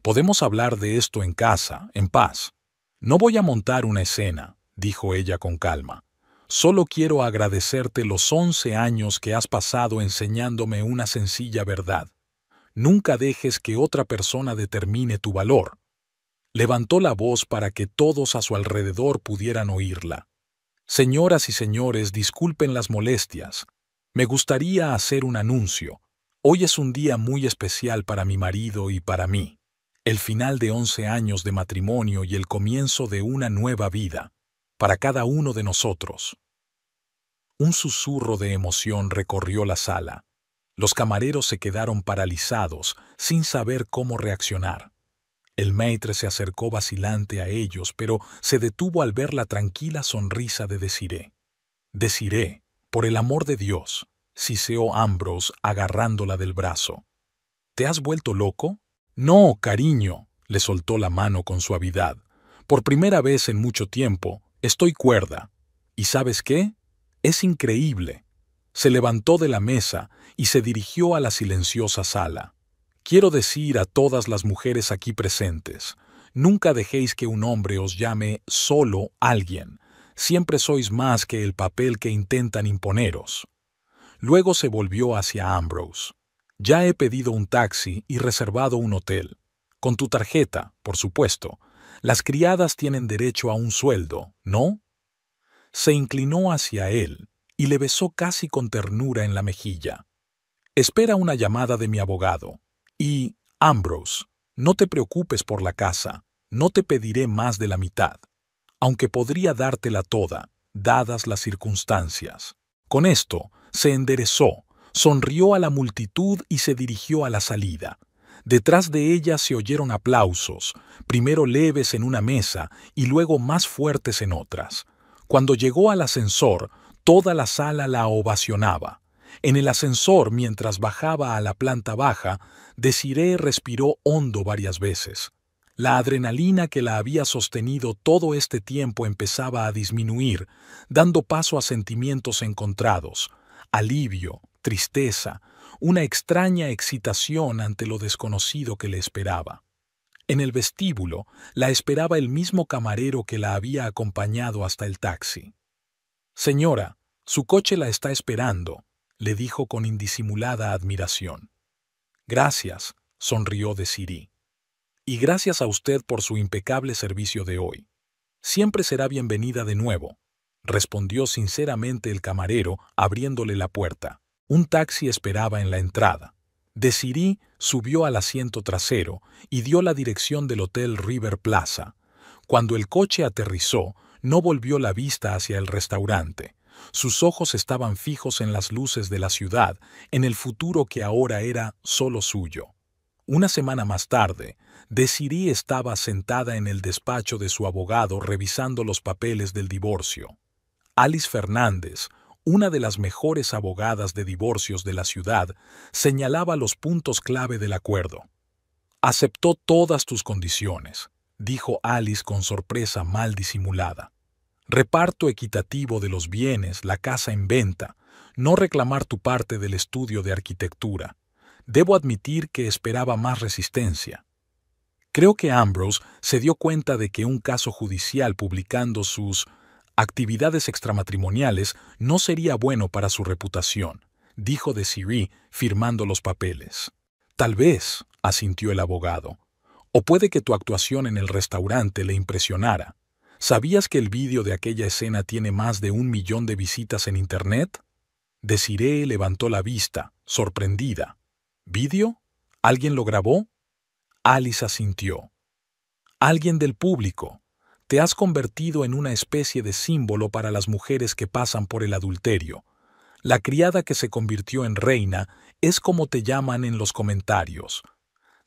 «Podemos hablar de esto en casa, en paz». «No voy a montar una escena», dijo ella con calma. «Solo quiero agradecerte los 11 años que has pasado enseñándome una sencilla verdad. Nunca dejes que otra persona determine tu valor». Levantó la voz para que todos a su alrededor pudieran oírla. «Señoras y señores, disculpen las molestias. Me gustaría hacer un anuncio. Hoy es un día muy especial para mi marido y para mí. El final de 11 años de matrimonio y el comienzo de una nueva vida, para cada uno de nosotros». Un susurro de emoción recorrió la sala. Los camareros se quedaron paralizados, sin saber cómo reaccionar. El maître se acercó vacilante a ellos, pero se detuvo al ver la tranquila sonrisa de Desiree. «Desiree, por el amor de Dios», siseó Ambrose agarrándola del brazo. «¿Te has vuelto loco?» «No, cariño», le soltó la mano con suavidad. «Por primera vez en mucho tiempo, estoy cuerda. ¿Y sabes qué? Es increíble». Se levantó de la mesa y se dirigió a la silenciosa sala. «Quiero decir a todas las mujeres aquí presentes, nunca dejéis que un hombre os llame solo alguien. Siempre sois más que el papel que intentan imponeros». Luego se volvió hacia Ambrose. «Ya he pedido un taxi y reservado un hotel. Con tu tarjeta, por supuesto. Las criadas tienen derecho a un sueldo, ¿no?» Se inclinó hacia él y le besó casi con ternura en la mejilla. «Espera una llamada de mi abogado. Y, Ambrose, no te preocupes por la casa, no te pediré más de la mitad, aunque podría dártela toda, dadas las circunstancias». Con esto, se enderezó, sonrió a la multitud y se dirigió a la salida. Detrás de ella se oyeron aplausos, primero leves en una mesa y luego más fuertes en otras. Cuando llegó al ascensor, toda la sala la ovacionaba. En el ascensor, mientras bajaba a la planta baja, Desiree respiró hondo varias veces. La adrenalina que la había sostenido todo este tiempo empezaba a disminuir, dando paso a sentimientos encontrados: alivio, tristeza, una extraña excitación ante lo desconocido que le esperaba. En el vestíbulo la esperaba el mismo camarero que la había acompañado hasta el taxi. «Señora, su coche la está esperando», le dijo con indisimulada admiración. «Gracias», sonrió Desiree. «Y gracias a usted por su impecable servicio de hoy. Siempre será bienvenida de nuevo», respondió sinceramente el camarero, abriéndole la puerta. Un taxi esperaba en la entrada. Desiree subió al asiento trasero y dio la dirección del Hotel River Plaza. Cuando el coche aterrizó, no volvió la vista hacia el restaurante. Sus ojos estaban fijos en las luces de la ciudad, en el futuro que ahora era solo suyo. Una semana más tarde, Desiree estaba sentada en el despacho de su abogado revisando los papeles del divorcio. Alice Fernández, una de las mejores abogadas de divorcios de la ciudad, señalaba los puntos clave del acuerdo. «Aceptó todas tus condiciones», dijo Alice con sorpresa mal disimulada. «Reparto equitativo de los bienes, la casa en venta, no reclamar tu parte del estudio de arquitectura. Debo admitir que esperaba más resistencia». Creo que Ambrose se dio cuenta de que un caso judicial publicando sus actividades extramatrimoniales no sería bueno para su reputación, dijo Desiree, firmando los papeles. «Tal vez», asintió el abogado. «O puede que tu actuación en el restaurante le impresionara. ¿Sabías que el vídeo de aquella escena tiene más de 1 millón de visitas en Internet?» Desiree levantó la vista, sorprendida. «¿Vídeo? ¿Alguien lo grabó?» Alice asintió. «Alguien del público. Te has convertido en una especie de símbolo para las mujeres que pasan por el adulterio. La criada que se convirtió en reina es como te llaman en los comentarios».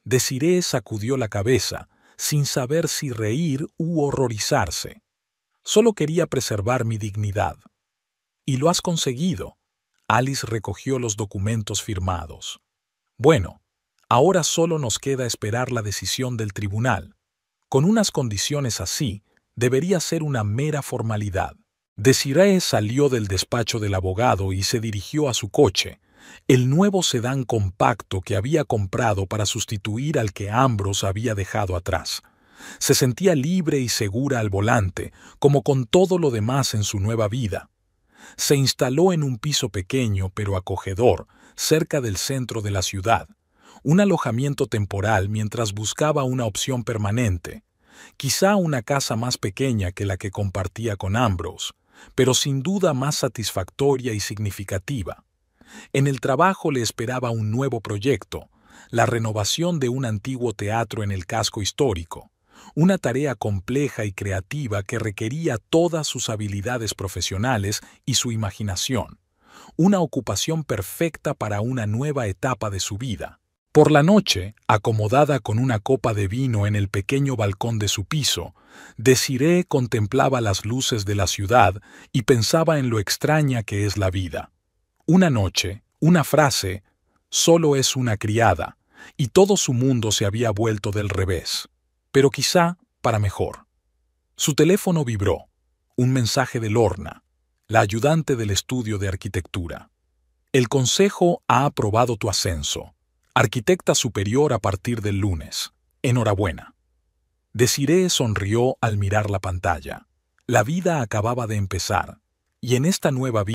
Desiree sacudió la cabeza, sin saber si reír u horrorizarse. «Solo quería preservar mi dignidad». «Y lo has conseguido». Alice recogió los documentos firmados. «Bueno, ahora solo nos queda esperar la decisión del tribunal. Con unas condiciones así, debería ser una mera formalidad». Desiree salió del despacho del abogado y se dirigió a su coche, el nuevo sedán compacto que había comprado para sustituir al que Ambrose había dejado atrás. Se sentía libre y segura al volante, como con todo lo demás en su nueva vida. Se instaló en un piso pequeño pero acogedor, cerca del centro de la ciudad, un alojamiento temporal mientras buscaba una opción permanente, quizá una casa más pequeña que la que compartía con Ambrose, pero sin duda más satisfactoria y significativa. En el trabajo le esperaba un nuevo proyecto, la renovación de un antiguo teatro en el casco histórico, una tarea compleja y creativa que requería todas sus habilidades profesionales y su imaginación, una ocupación perfecta para una nueva etapa de su vida. Por la noche, acomodada con una copa de vino en el pequeño balcón de su piso, Desiree contemplaba las luces de la ciudad y pensaba en lo extraña que es la vida. Una noche, una frase, solo es una criada, y todo su mundo se había vuelto del revés. Pero quizá para mejor. Su teléfono vibró. Un mensaje de Lorna, la ayudante del estudio de arquitectura. El consejo ha aprobado tu ascenso. Arquitecta superior a partir del lunes. Enhorabuena. Desiree sonrió al mirar la pantalla. La vida acababa de empezar, y en esta nueva vida